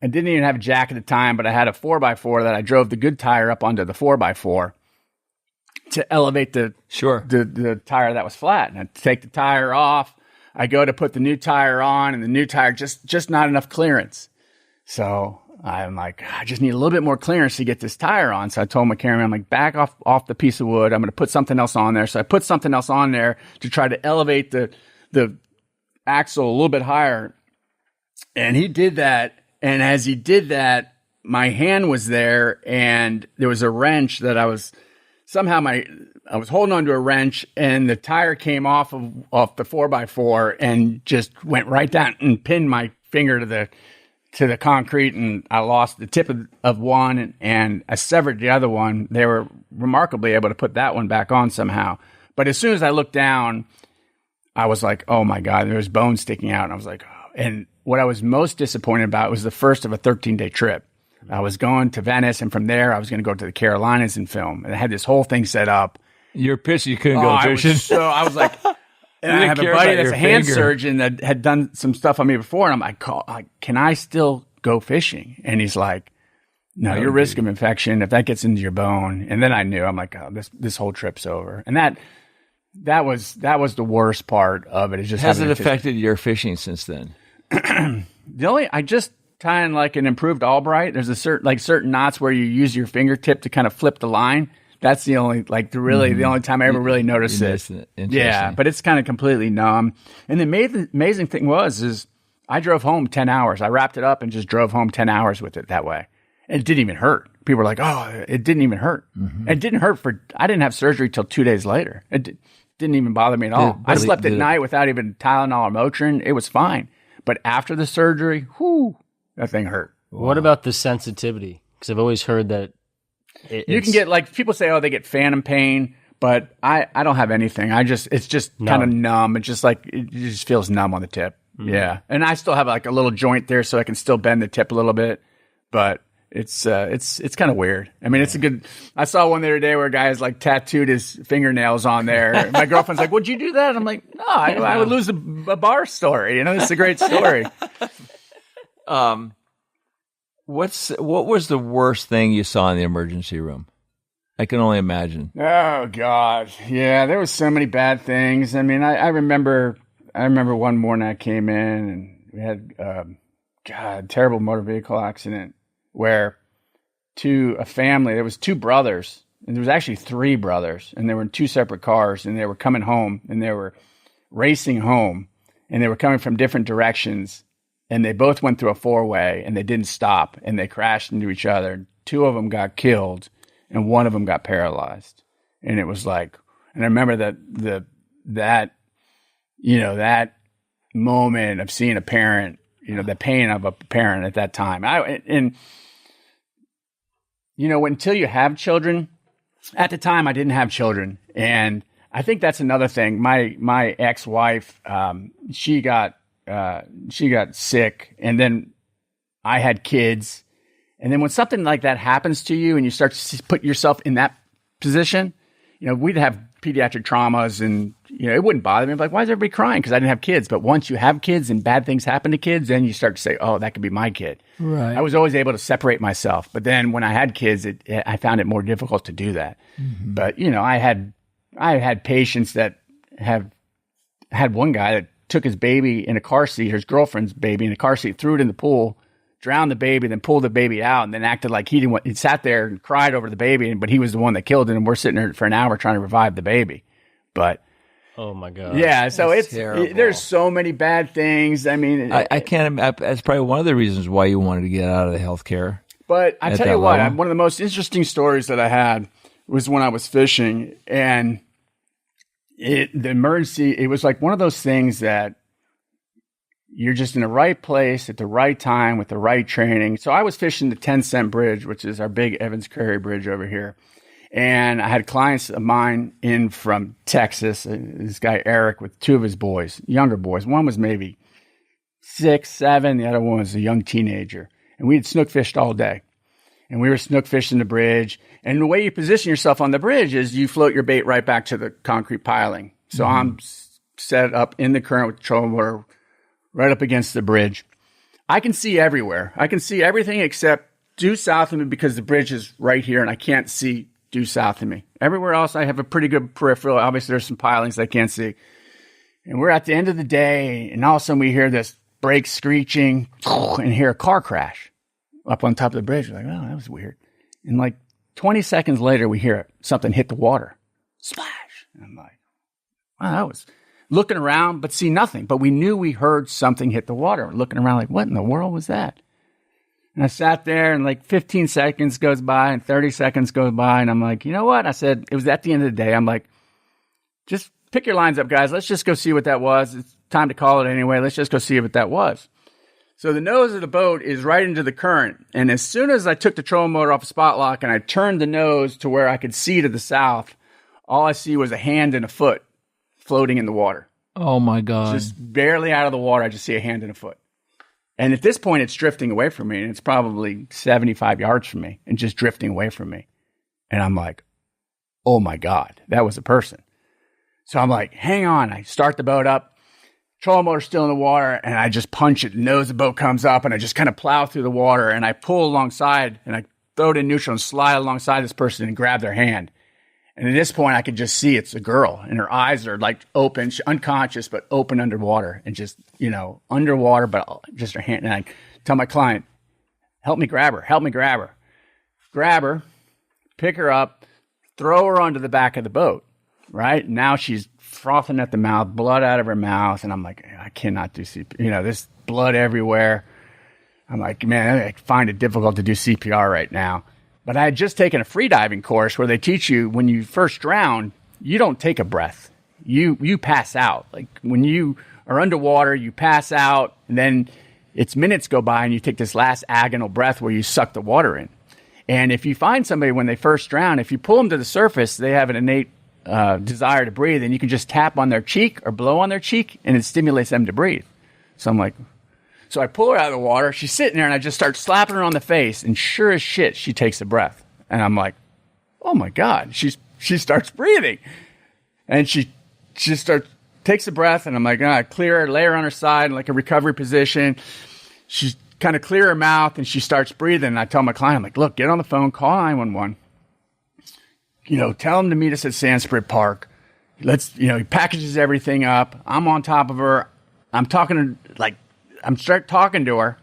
didn't even have a jack at the time, but I had a 4x4 that I drove the good tire up onto the 4x4 to elevate the tire that was flat. And I take the tire off. I go to put the new tire on, and the new tire just not enough clearance. So I'm like, I just need a little bit more clearance to get this tire on. So I told my cameraman, I'm like, back off the piece of wood. I'm going to put something else on there. So I put something else on there to try to elevate the axle a little bit higher. And he did that. And as he did that, my hand was there, and there was a wrench that I was holding onto a wrench, and the tire came off the 4x4 and just went right down and pinned my finger to the concrete, and I lost the tip of one, and I severed the other one. They were remarkably able to put that one back on somehow. But as soon as I looked down, I was like, oh my God, there was bone sticking out. And I was like, oh. And what I was most disappointed about was the first of a 13-day trip. I was going to Venice, and from there I was going to go to the Carolinas and film. And I had this whole thing set up. You're pissed you couldn't go fishing. I was like, and I have a buddy that's a hand surgeon that had done some stuff on me before, and I'm like, can I still go fishing? And he's like, No, your risk of infection, if that gets into your bone, and then I knew, I'm like, oh, this whole trip's over. And that was the worst part of it. Is just has it affected your fishing since then? I just tying like an improved Albright. There's a certain knots where you use your fingertip to kind of flip the line. That's the only the only time I ever really noticed it. Yeah, but it's kind of completely numb. And the amazing thing is I drove home 10 hours. I wrapped it up and just drove home 10 hours with it that way. It didn't even hurt. People were like, "Oh, it didn't even hurt." Mm-hmm. It didn't hurt I didn't have surgery till 2 days later. It didn't even bother me at all. I slept at night without even Tylenol or Motrin. It was fine. But after the surgery, that thing hurt. Wow. What about the sensitivity? Because I've always heard that you can get, like, people say, they get phantom pain, but I don't have anything. It's just kind of numb. It's just like, it just feels numb on the tip. Mm-hmm. Yeah. And I still have like a little joint there so I can still bend the tip a little bit, but it's kind of weird. I mean, I saw one the other day where a guy has like tattooed his fingernails on there. My girlfriend's like, "Would you do that?" And I'm like, "No, I would lose a bar story. It's a great story." What was the worst thing you saw in the emergency room? I can only imagine. Oh God. Yeah, there was so many bad things. I mean, I remember one morning I came in and we had a terrible motor vehicle accident where a family, there was two brothers, and there was actually three brothers, and they were in two separate cars, and they were coming home, and they were racing home, and they were coming from different directions, and they both went through a four-way, and they didn't stop, and they crashed into each other. Two of them got killed, and one of them got paralyzed. And it was like, and I remember that moment of seeing a parent, the pain of a parent at that time. Until you have children, at the time I didn't have children. And I think that's another thing. My ex-wife, she got sick, and then I had kids. And then when something like that happens to you and you start to put yourself in that position, we'd have pediatric traumas, and it wouldn't bother me. I'm like, why is everybody crying? Because I didn't have kids. But once you have kids and bad things happen to kids, then you start to say, oh, that could be my kid. Right. I was always able to separate myself. But then when I had kids, I found it more difficult to do that. Mm-hmm. But, I had patients that have had one guy that took his baby in a car seat, his girlfriend's baby in a car seat, threw it in the pool, drowned the baby, then pulled the baby out, and then acted like he didn't want. He sat there and cried over the baby, but he was the one that killed it, and we're sitting there for an hour trying to revive the baby. But oh my God, yeah. So there's so many bad things. I mean, I can't. That's probably one of the reasons why you wanted to get out of the healthcare. But I tell you what, one of the most interesting stories that I had was when I was fishing, and the emergency. It was like one of those things that you're just in the right place at the right time with the right training. So I was fishing the 10-cent bridge, which is our big Evans Curry bridge over here. And I had clients of mine in from Texas, this guy Eric with two of his boys, younger boys. One was maybe 6, 7. The other one was a young teenager. And we had snook fished all day. And we were snook fishing the bridge. And the way you position yourself on the bridge is you float your bait right back to the concrete piling. So I'm set up in the current with trolling motor right up against the bridge. I can see everywhere. I can see everything except due south of me because the bridge is right here and I can't see due south of me. Everywhere else, I have a pretty good peripheral. Obviously, there's some pilings I can't see. And we're at the end of the day, and all of a sudden we hear this brake screeching and hear a car crash up on top of the bridge. We're like, oh, that was weird. And like 20 seconds later, we hear something hit the water. Splash. And I'm like, wow, that was... Looking around, but see nothing. But we knew we heard something hit the water. Looking around like, what in the world was that? And I sat there, and like 15 seconds goes by and 30 seconds goes by. And I'm like, you know what? I said, it was at the end of the day. I'm like, just pick your lines up, guys. Let's just go see what that was. It's time to call it anyway. Let's just go see what that was. So the nose of the boat is right into the current. And as soon as I took the trolling motor off a spot lock and I turned the nose to where I could see to the south, all I see was a hand and a foot floating in the water. Oh my God. Just barely out of the water. I just see a hand and a foot. And at this point, it's drifting away from me. And it's probably 75 yards from me and just drifting away from me. And I'm like, oh my God, that was a person. So I'm like, hang on. I start the boat up. Trolling motor's still in the water. And I just punch it. The nose of the boat comes up and I just kind of plow through the water. And I pull alongside and I throw it in neutral and slide alongside this person and grab their hand. And at this point, I could just see it's a girl, and her eyes are like open, unconscious, but open underwater, and just, underwater, but just her hand. And I tell my client, help me grab her, grab her, pick her up, throw her onto the back of the boat, right? Now she's frothing at the mouth, blood out of her mouth. And I'm like, I cannot do CPR. There's blood everywhere. I'm like, man, I find it difficult to do CPR right now. But I had just taken a freediving course where they teach you when you first drown, you don't take a breath. You pass out. Like when you are underwater, you pass out, and then it's minutes go by and you take this last agonal breath where you suck the water in. And if you find somebody when they first drown, if you pull them to the surface, they have an innate desire to breathe, and you can just tap on their cheek or blow on their cheek, and it stimulates them to breathe. So I'm like, so I pull her out of the water. She's sitting there, and I just start slapping her on the face, and sure as shit, she takes a breath. And I'm like, oh my God, she starts breathing. And she takes a breath, and I'm like, clear her, lay her on her side in like a recovery position. She's kind of clear her mouth, and she starts breathing. And I tell my client, I'm like, look, get on the phone, call 911. Tell them to meet us at Sanskrit Park. He packages everything up. I'm on top of her. I'm start talking to her.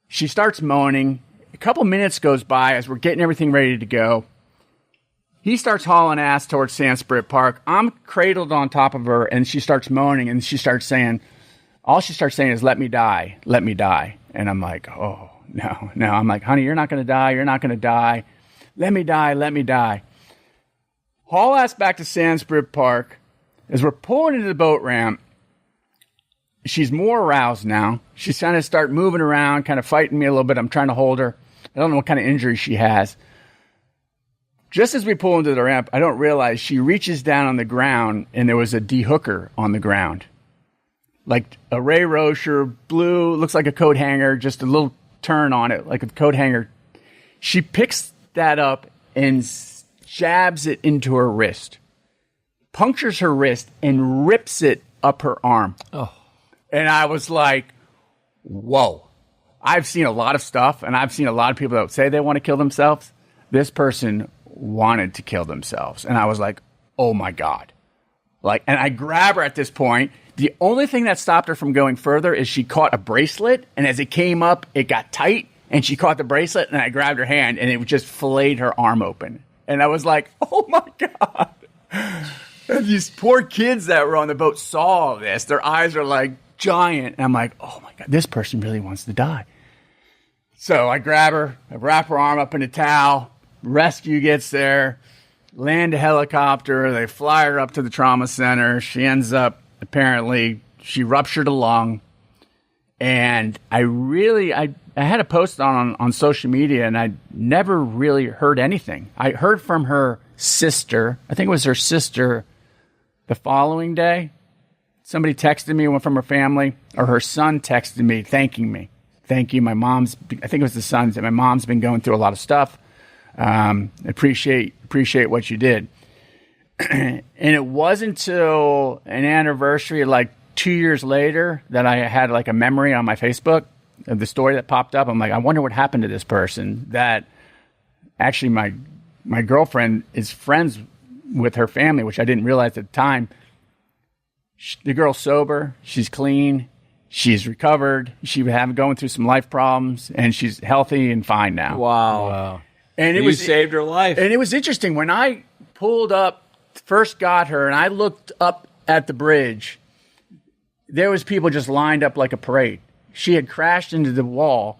She starts moaning. A couple minutes goes by as we're getting everything ready to go. He starts hauling ass towards Sanskrit Park. I'm cradled on top of her, and she starts moaning, and all she starts saying is, let me die, let me die. And I'm like, oh, no. I'm like, honey, you're not going to die. You're not going to die. Let me die, let me die. Haul ass back to Sanskrit Park. As we're pulling into the boat ramp, she's more aroused now. She's trying to start moving around, kind of fighting me a little bit. I'm trying to hold her. I don't know what kind of injury she has. Just as we pull into the ramp, I don't realize she reaches down on the ground, and there was a dehooker on the ground. Like a Ray Rocher, blue, looks like a coat hanger, just a little turn on it, like a coat hanger. She picks that up and jabs it into her wrist, punctures her wrist, and rips it up her arm. Oh. And I was like, whoa. I've seen a lot of stuff, and I've seen a lot of people that say they want to kill themselves. This person wanted to kill themselves. And I was like, oh my God. And I grab her at this point. The only thing that stopped her from going further is she caught a bracelet, and as it came up, it got tight, and she caught the bracelet, and I grabbed her hand, and it just filleted her arm open. And I was like, oh my God. And these poor kids that were on the boat saw all this. Their eyes are like giant. And I'm like, oh my God, this person really wants to die. So I grab her, I wrap her arm up in a towel, rescue gets there, land a helicopter, they fly her up to the trauma center. She ends up, apparently, she ruptured a lung. And I had a post on social media, and I never really heard anything. I heard from her sister. I think it was her sister the following day. Somebody texted me, one from her family, or her son texted me, thanking me. Thank you. I think it was the son, said, my mom's been going through a lot of stuff. Appreciate what you did. And it wasn't until an anniversary, like 2 years later, that I had like a memory on my Facebook of the story that popped up. I'm like, I wonder what happened to this person. That actually my girlfriend is friends with her family, which I didn't realize at the time. The girl's sober. She's clean. She's recovered. She was going through some life problems, and she's healthy and fine now. Wow. And you saved her life. And it was interesting. When I pulled up, first got her, and I looked up at the bridge, there was people just lined up like a parade. She had crashed into the wall,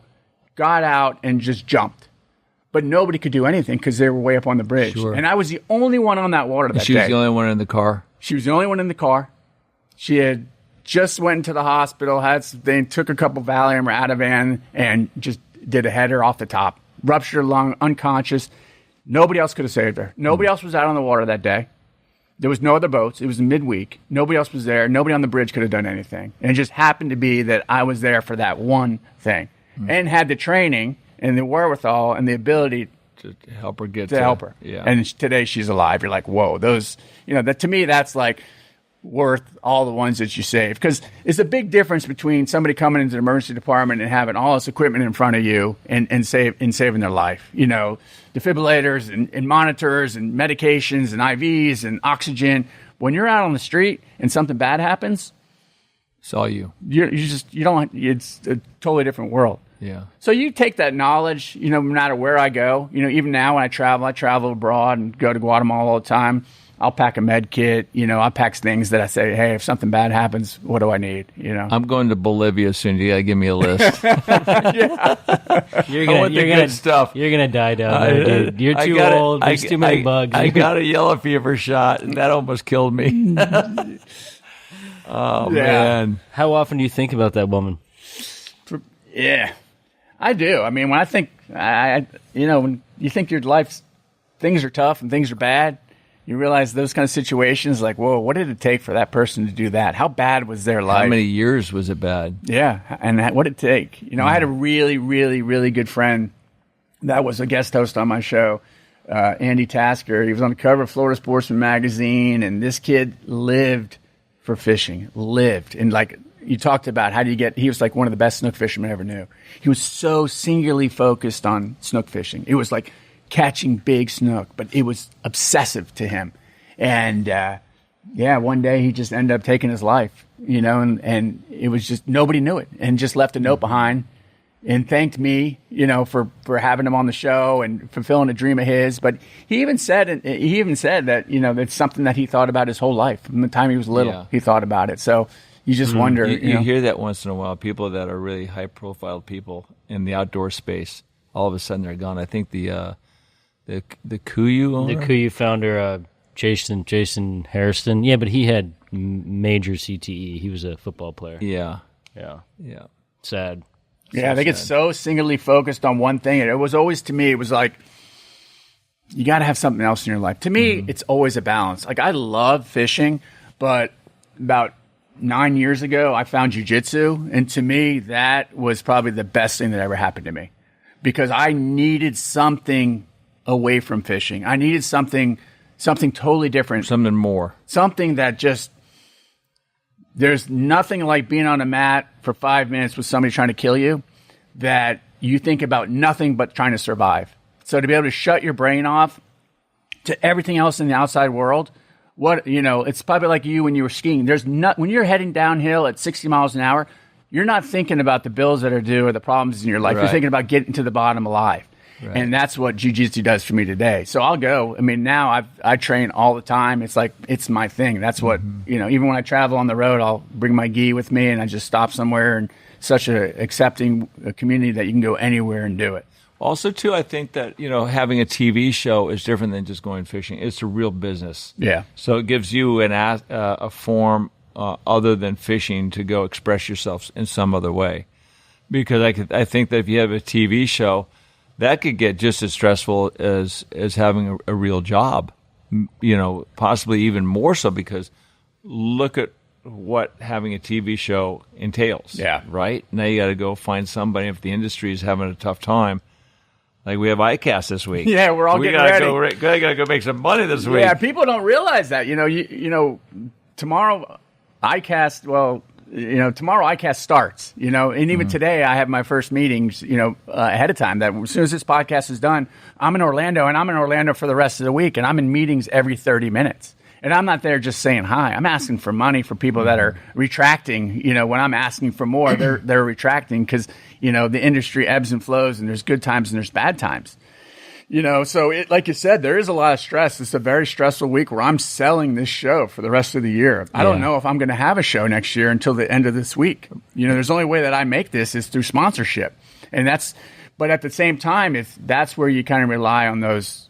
got out, and just jumped. But nobody could do anything because they were way up on the bridge. Sure. And I was the only one on that water that day. She was the only one in the car? She was the only one in the car. She had just went into the hospital, they took a couple Valium or Ativan, and just did a header off the top. Ruptured lung, unconscious. Nobody else could have saved her. Nobody else was out on the water that day. There was no other boats. It was midweek. Nobody else was there. Nobody on the bridge could have done anything. And it just happened to be that I was there for that one thing, and had the training and the wherewithal and the ability to help her help her. Yeah. And today she's alive. You're like, whoa, that to me, that's like worth all the ones that you save. Because it's a big difference between somebody coming into the emergency department and having all this equipment in front of you and saving their life. You know, defibrillators and monitors and medications and IVs and oxygen. When you're out on the street and something bad happens, It's all you. You don't. It's a totally different world. Yeah. So you take that knowledge, you know, no matter where I go. You know, even now when I travel abroad and go to Guatemala all the time. I'll pack a med kit. You know, I'll pack things that I say, hey, if something bad happens, what do I need? You know, I'm going to Bolivia soon. You got to give me a list. You're gonna good stuff. You're gonna die down there, dude. You're too old. There's too many bugs. I got a yellow fever shot, and that almost killed me. Oh, man. How often do you think about that woman? Yeah, I do. I mean, when I think, when you think your life, things are tough and things are bad, you realize those kind of situations, like, whoa, what did it take for that person to do that? How bad was their life? How many years was it bad? Yeah, and what did it take? You know, I had a really, really, really good friend that was a guest host on my show, Andy Tasker. He was on the cover of Florida Sportsman magazine, and this kid lived for fishing, and like you talked about, he was like one of the best snook fishermen I ever knew. He was so singularly focused on snook fishing. It was like catching big snook, but it was obsessive to him. And one day he just ended up taking his life, you know, and it was just, nobody knew it, and just left a note behind and thanked me, you know, for having him on the show and fulfilling a dream of his. But he even said that, you know, that's something that he thought about his whole life. From the time he was little, he thought about it. So you just wonder. You hear that once in a while, people that are really high profile people in the outdoor space, all of a sudden they're gone. I think the Kuyu owner? The Kuyu founder, Jason Harrison. Yeah, but he had major CTE. He was a football player. Yeah. Sad. Yeah, they get so singularly focused on one thing. And it was always, to me, it was like, you got to have something else in your life. To me, it's always a balance. Like, I love fishing, but about 9 years ago, I found jiu-jitsu. And to me, that was probably the best thing that ever happened to me, because I needed something away from fishing. I needed something totally different. Something more. Something that just, there's nothing like being on a mat for 5 minutes with somebody trying to kill you that you think about nothing but trying to survive. So to be able to shut your brain off to everything else in the outside world, it's probably like you when you were skiing. When you're heading downhill at 60 miles an hour, you're not thinking about the bills that are due or the problems in your life. Right. You're thinking about getting to the bottom alive. Right. And that's what jiu-jitsu does for me today. So I'll go. I mean, now I train all the time. It's like, it's my thing. That's what, even when I travel on the road, I'll bring my gi with me and I just stop somewhere, and such a accepting community that you can go anywhere and do it. Also, too, I think that, having a TV show is different than just going fishing. It's a real business. Yeah. So it gives you a form other than fishing to go express yourself in some other way. Because I think that if you have a TV show, that could get just as stressful as having a real job, possibly even more so, because look at what having a TV show entails. Yeah. Right? Now you got to go find somebody if the industry is having a tough time. Like we have ICAST this week. Yeah, we're all getting ready. We got to go make some money this week. Yeah, people don't realize that. Tomorrow ICAST, tomorrow ICAST starts, and even today I have my first meetings, ahead of time, that as soon as this podcast is done, I'm in Orlando, and I'm in Orlando for the rest of the week, and I'm in meetings every 30 minutes. And I'm not there just saying hi. I'm asking for money for people that are retracting. When I'm asking for more, they're retracting because, the industry ebbs and flows, and there's good times and there's bad times. So like you said, there is a lot of stress. It's a very stressful week where I'm selling this show for the rest of the year. I don't know if I'm going to have a show next year until the end of this week. There's the only way that I make this is through sponsorship. But at the same time, that's where you kind of rely on those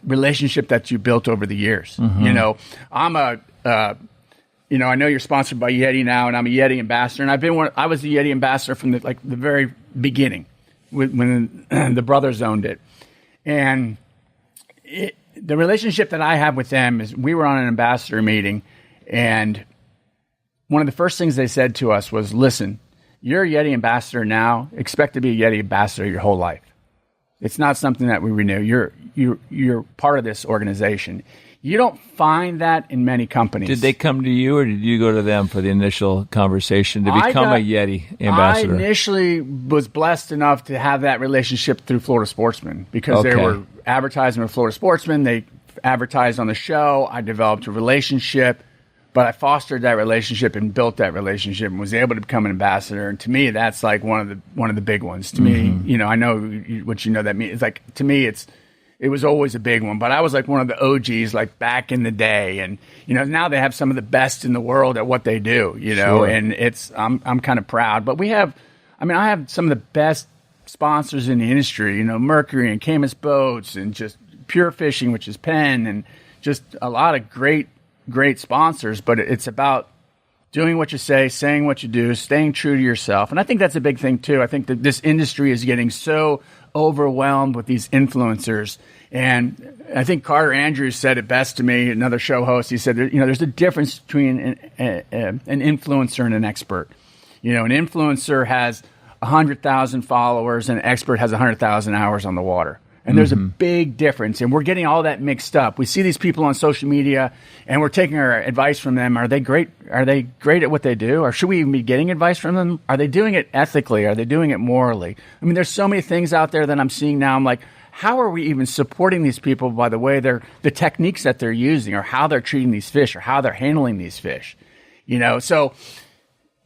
relationship that you built over the years. I know you're sponsored by Yeti now, and I'm a Yeti ambassador, and I was the Yeti ambassador from the very beginning when the brothers owned it. And the relationship that I have with them is, we were on an ambassador meeting, and one of the first things they said to us was, listen, you're a Yeti ambassador now, expect to be a Yeti ambassador your whole life. It's not something that we renew. You're part of this organization. You don't find that in many companies. Did they come to you, or did you go to them for the initial conversation to become a Yeti ambassador? I initially was blessed enough to have that relationship through Florida Sportsman because they were advertising with Florida Sportsman. They advertised on the show. I developed a relationship, but I fostered that relationship and built that relationship and was able to become an ambassador. And to me, that's like one of the big ones. To me, I know what that means. It's like, to me, it was always a big one, but I was like one of the OGs, like back in the day. And, now they have some of the best in the world at what they do, Sure. and I'm kind of proud, but I have some of the best sponsors in the industry, Mercury and Camus Boats and just Pure Fishing, which is Penn, and just a lot of great sponsors, but it's about doing what you say, saying what you do, staying true to yourself. And I think that's a big thing too. I think that this industry is getting so overwhelmed with these influencers. And I think Carter Andrews said it best to me, another show host. He said, there's a difference between an influencer and an expert. An influencer has 100,000 followers and an expert has 100,000 hours on the water. And there's a big difference, and we're getting all that mixed up. We see these people on social media, and we're taking our advice from them. Are they great? Are they great at what they do? Or should we even be getting advice from them? Are they doing it ethically? Are they doing it morally? I mean, there's so many things out there that I'm seeing now. I'm like, how are we even supporting these people by the way the techniques that they're using, or how they're treating these fish, or how they're handling these fish? So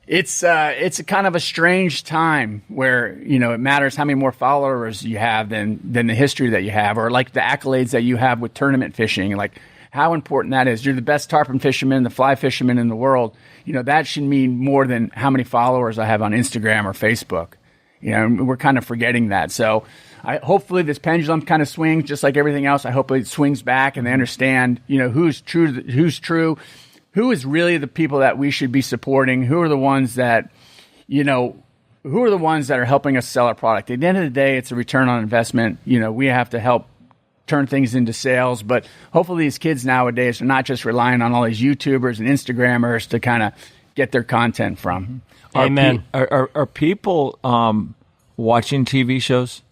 it's a kind of a strange time where, it matters how many more followers you have than the history that you have, or like the accolades that you have with tournament fishing, and like how important that is. You're the best tarpon fisherman, the fly fisherman in the world. That should mean more than how many followers I have on Instagram or Facebook. We're kind of forgetting that. So hopefully this pendulum kind of swings just like everything else. I hope it swings back and they understand, who's true. Who is really the people that we should be supporting? Who are the ones that, who are the ones that are helping us sell our product? At the end of the day, it's a return on investment. We have to help turn things into sales. But hopefully these kids nowadays are not just relying on all these YouTubers and Instagrammers to kind of get their content from. Amen. Are people watching TV shows?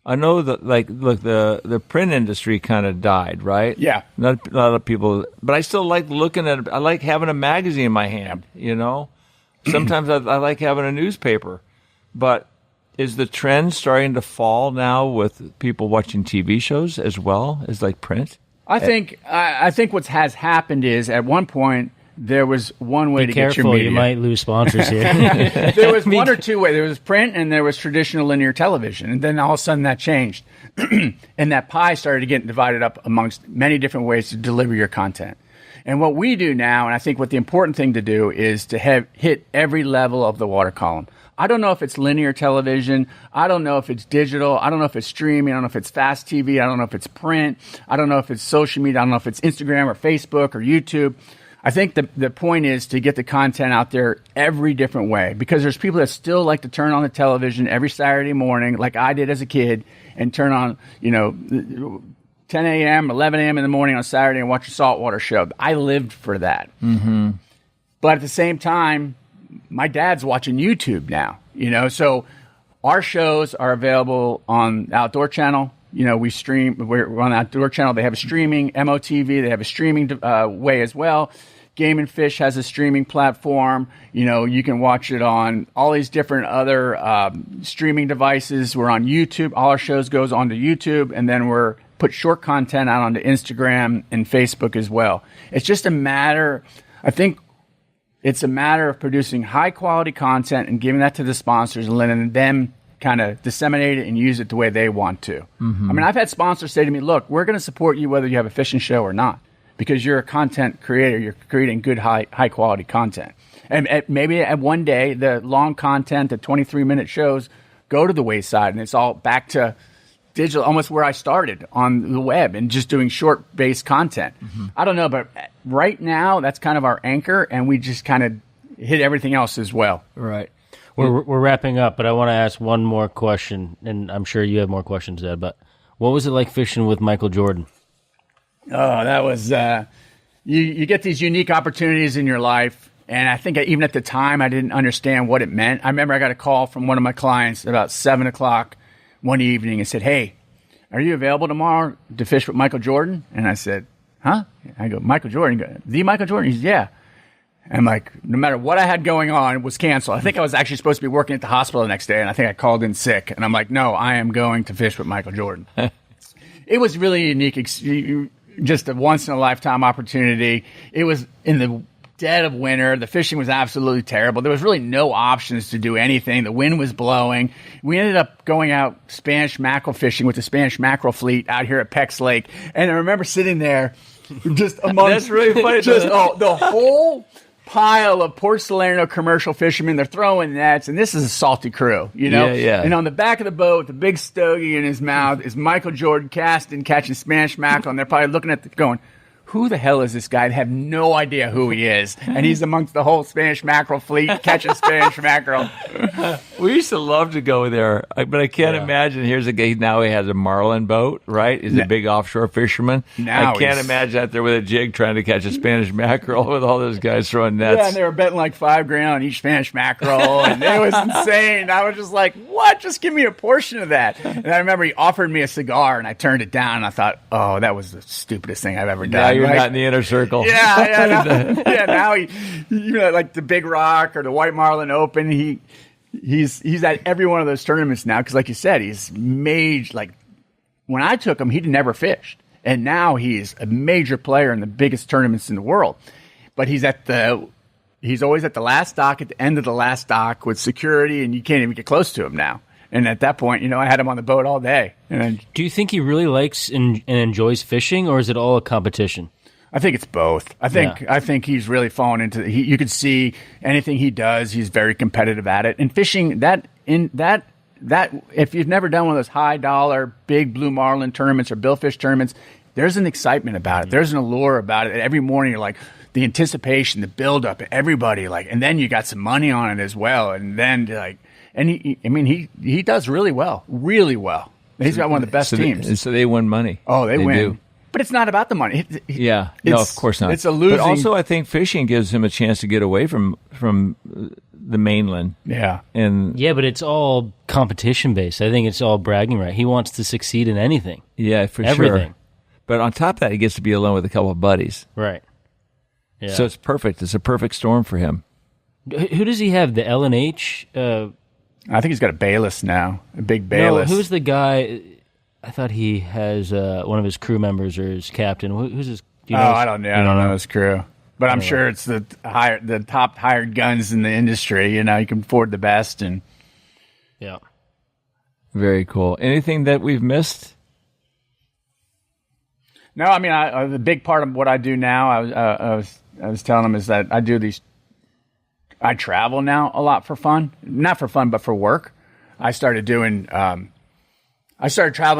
I know that, look, the print industry kind of died, right? Yeah. Not a lot of people, but I still like looking at it. I like having a magazine in my hand, Sometimes I like having a newspaper. But is the trend starting to fall now with people watching TV shows as well as like print? I think what has happened is at one point, there was one way to get your media. You might lose sponsors here. There was one or two ways. There was print and there was traditional linear television. And then all of a sudden that changed. And that pie started to get divided up amongst many different ways to deliver your content. And what we do now, and I think what the important thing to do, is to hit every level of the water column. I don't know if it's linear television. I don't know if it's digital. I don't know if it's streaming. I don't know if it's fast TV. I don't know if it's print. I don't know if it's social media. I don't know if it's Instagram or Facebook or YouTube. I think the point is to get the content out there every different way, because there's people that still like to turn on the television every Saturday morning, like I did as a kid, and turn on, 10 a.m., 11 a.m. in the morning on Saturday and watch a Saltwater show. I lived for that. Mm-hmm. But at the same time, my dad's watching YouTube now, so our shows are available on the Outdoor Channel. We stream. We're on the Outdoor Channel. They have a streaming MOTV. They have a streaming way as well. Game and Fish has a streaming platform. You can watch it on all these different other streaming devices. We're on YouTube. All our shows goes onto YouTube, and then we're put short content out onto Instagram and Facebook as well. It's just a matter. I think it's a matter of producing high quality content and giving that to the sponsors and letting them kind of disseminate it and use it the way they want to. Mm-hmm. I mean, I've had sponsors say to me, look, we're going to support you whether you have a fishing show or not, because you're a content creator. You're creating good, high quality content. And maybe at one day, the long content, the 23-minute shows go to the wayside, and it's all back to digital, almost where I started on the web and just doing short-based content. Mm-hmm. I don't know, but right now, that's kind of our anchor, and we just kind of hit everything else as well. Right. We're wrapping up, but I want to ask one more question, and I'm sure you have more questions, Ed, but what was it like fishing with Michael Jordan? Oh, that was you get these unique opportunities in your life, and I think even at the time I didn't understand what it meant. I remember I got a call from one of my clients about 7 o'clock one evening and said, "Hey, are you available tomorrow to fish with Michael Jordan?" And I said, "Huh?" I go, "Michael Jordan." He goes, "The Michael Jordan?" He says, "Yeah." I'm like, no matter what I had going on, it was canceled. I think I was actually supposed to be working at the hospital the next day, and I think I called in sick. And I'm like, no, I am going to fish with Michael Jordan. It was really unique, just a once-in-a-lifetime opportunity. It was in the dead of winter. The fishing was absolutely terrible. There was really no options to do anything. The wind was blowing. We ended up going out Spanish mackerel fishing with the Spanish mackerel fleet out here at Peck's Lake. And I remember sitting there just among That's really funny. just the whole pile of Port Salerno commercial fishermen. They're throwing nets, and this is a salty crew, you know? Yeah. And on the back of the boat with the big stogie in his mouth is Michael Jordan casting, catching Spanish mackerel, and they're probably looking at going, who the hell is this guy? They have no idea who he is. And he's amongst the whole Spanish mackerel fleet catching Spanish mackerel. We used to love to go there, but I can't imagine. Here's a guy, now he has a marlin boat, right? He's a big offshore fisherman. Now I can't imagine out there with a jig trying to catch a Spanish mackerel with all those guys throwing nets. Yeah, and they were betting like $5,000 on each Spanish mackerel, and it was insane. I was just like, what? Just give me a portion of that. And I remember he offered me a cigar, and I turned it down, and I thought, oh, that was the stupidest thing I've ever done. Now you're not in the inner circle. Now he, like the Big Rock or the White Marlin Open, he's at every one of those tournaments now because, like you said, he's made, like, when I took him, he'd never fished, and now he's a major player in the biggest tournaments in the world. But he's always at the last dock, at the end of the last dock with security, and you can't even get close to him now. And at that point, I had him on the boat all day. And do you think he really likes and enjoys fishing, or is it all a competition? I think it's both. I think he's really fallen into. You could see anything he does, he's very competitive at it. And fishing that if you've never done one of those high dollar big blue marlin tournaments or billfish tournaments, there's an excitement about it. There's an allure about it. Every morning you're like the anticipation, the build up, everybody and then you got some money on it as well. And then he does really well, really well. He's got one of the best teams. So they win money. Oh, they win. Do. But it's not about the money. No, of course not. It's a losing. But also, I think fishing gives him a chance to get away from the mainland. Yeah. But it's all competition based. I think it's all bragging right. He wants to succeed in anything. Yeah, for everything. Sure. But on top of that, he gets to be alone with a couple of buddies. Right. Yeah. So it's perfect. It's a perfect storm for him. Who does he have? The L&H? I think he's got a Bayless now, a big Bayless. No, who's the guy? I thought he has one of his crew members or his captain. Who's his? Do you know I don't know. I don't know his crew, but I'm sure it's the top hired guns in the industry. You can afford the best, and yeah, very cool. Anything that we've missed? No, I mean, the big part of what I do now, I was telling him, is that I travel now a lot for fun, not for fun, but for work. I started traveling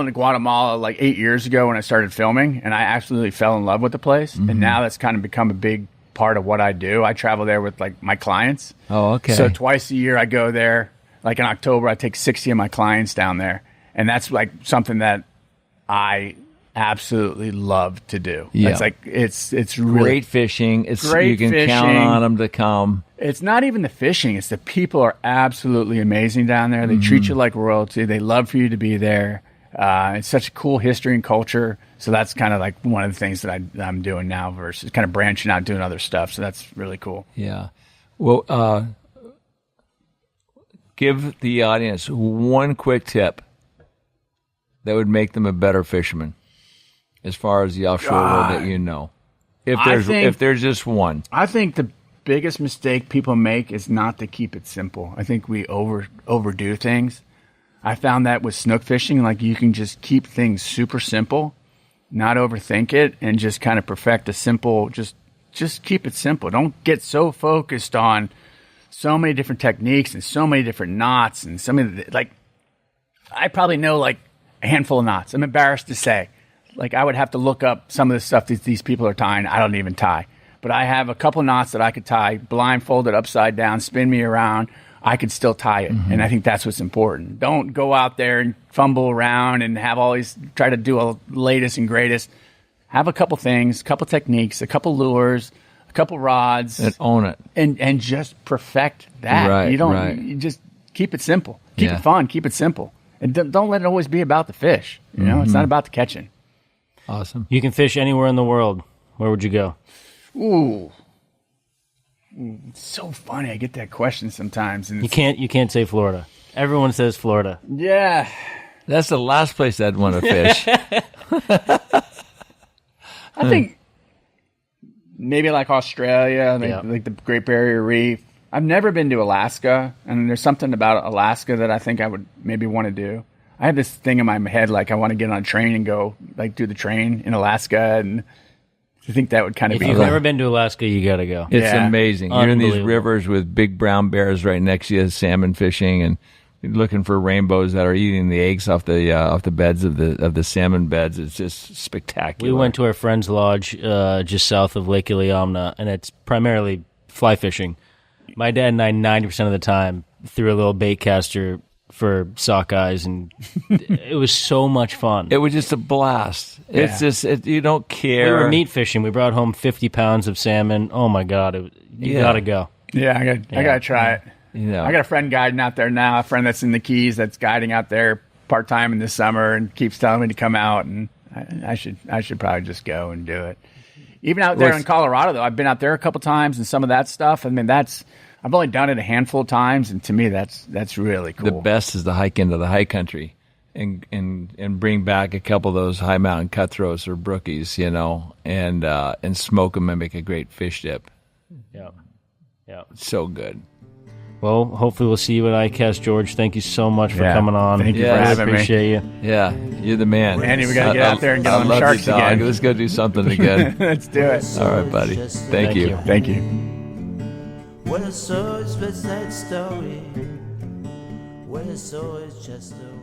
to Guatemala like 8 years ago when I started filming, and I absolutely fell in love with the place. Mm-hmm. And now that's kind of become a big part of what I do. I travel there with my clients. Oh, okay. So twice a year I go there. Like in October, I take 60 of my clients down there. And that's something that I absolutely love to do. Yeah. It's really great fishing. It's great you can fishing. Count on them to come. It's not even the fishing. It's the people are absolutely amazing down there. They treat you like royalty. They love for you to be there. It's such a cool history and culture. So that's kind of one of the things that I'm doing now versus kind of branching out doing other stuff. So that's really cool. Yeah. Well, give the audience one quick tip that would make them a better fisherman as far as the offshore world that you know. If there's just one. I think the biggest mistake people make is not to keep it simple. I think we overdo things. I found that with snook fishing, you can just keep things super simple, not overthink it, and just kind of perfect a simple, just keep it simple. Don't get so focused on so many different techniques and so many different knots and I probably know a handful of knots. I'm embarrassed to say. I would have to look up some of the stuff that these people are tying. I don't even tie. But I have a couple knots that I could tie, blindfolded, upside down, spin me around. I could still tie it. Mm-hmm. And I think that's what's important. Don't go out there and fumble around and have try to do a latest and greatest. Have a couple things, a couple techniques, a couple lures, a couple rods. And own it. And just perfect that. Right, You just keep it simple. Keep it fun. Keep it simple. And don't let it always be about the fish. You know, it's not about the catching. Awesome. You can fish anywhere in the world. Where would you go? Ooh. It's so funny. I get that question sometimes. And You can't say Florida. Everyone says Florida. Yeah. That's the last place I'd want to fish. I think maybe like Australia, like the Great Barrier Reef. I've never been to Alaska, and there's something about Alaska that I think I would maybe want to do. I have this thing in my head, like I want to get on a train and go like do the train in Alaska, and I think that would kind of If be. you've never been to Alaska, you got to go. It's amazing. You're in these Unbelievable. rivers with big brown bears right next to you, salmon fishing, and looking for rainbows that are eating the eggs off the beds of the salmon beds. It's just spectacular. We went to our friend's lodge just south of Lake Iliamna, and it's primarily fly fishing. My dad and I, 90% of the time, threw a little bait caster for sockeyes, and it was so much fun. It was just a blast. Yeah. It's just you don't care. We were meat fishing. We brought home 50 pounds of salmon. Oh my God! You got to go. Yeah, I got to try it. You I got a friend guiding out there now, a friend that's in the Keys that's guiding out there part-time in the summer and keeps telling me to come out, and I should probably just go and do it. Even out there in Colorado, though, I've been out there a couple times and some of that stuff. I mean, I've only done it a handful of times, and to me, that's really cool. The best is to hike into the high country and bring back a couple of those high mountain cutthroats or brookies, and smoke them and make a great fish dip. Yeah. It's so good. Well, hopefully we'll see you at ICAST, George. Thank you so much for coming on. Thank you for I having me. appreciate you. Yeah, you're the man. Andy, we got to get out there and get on the love sharks you, dog. again. Let's go do something again. Let's do it. All right, buddy. Thank you. Thank you. When I saw his sad story, when I saw it's just a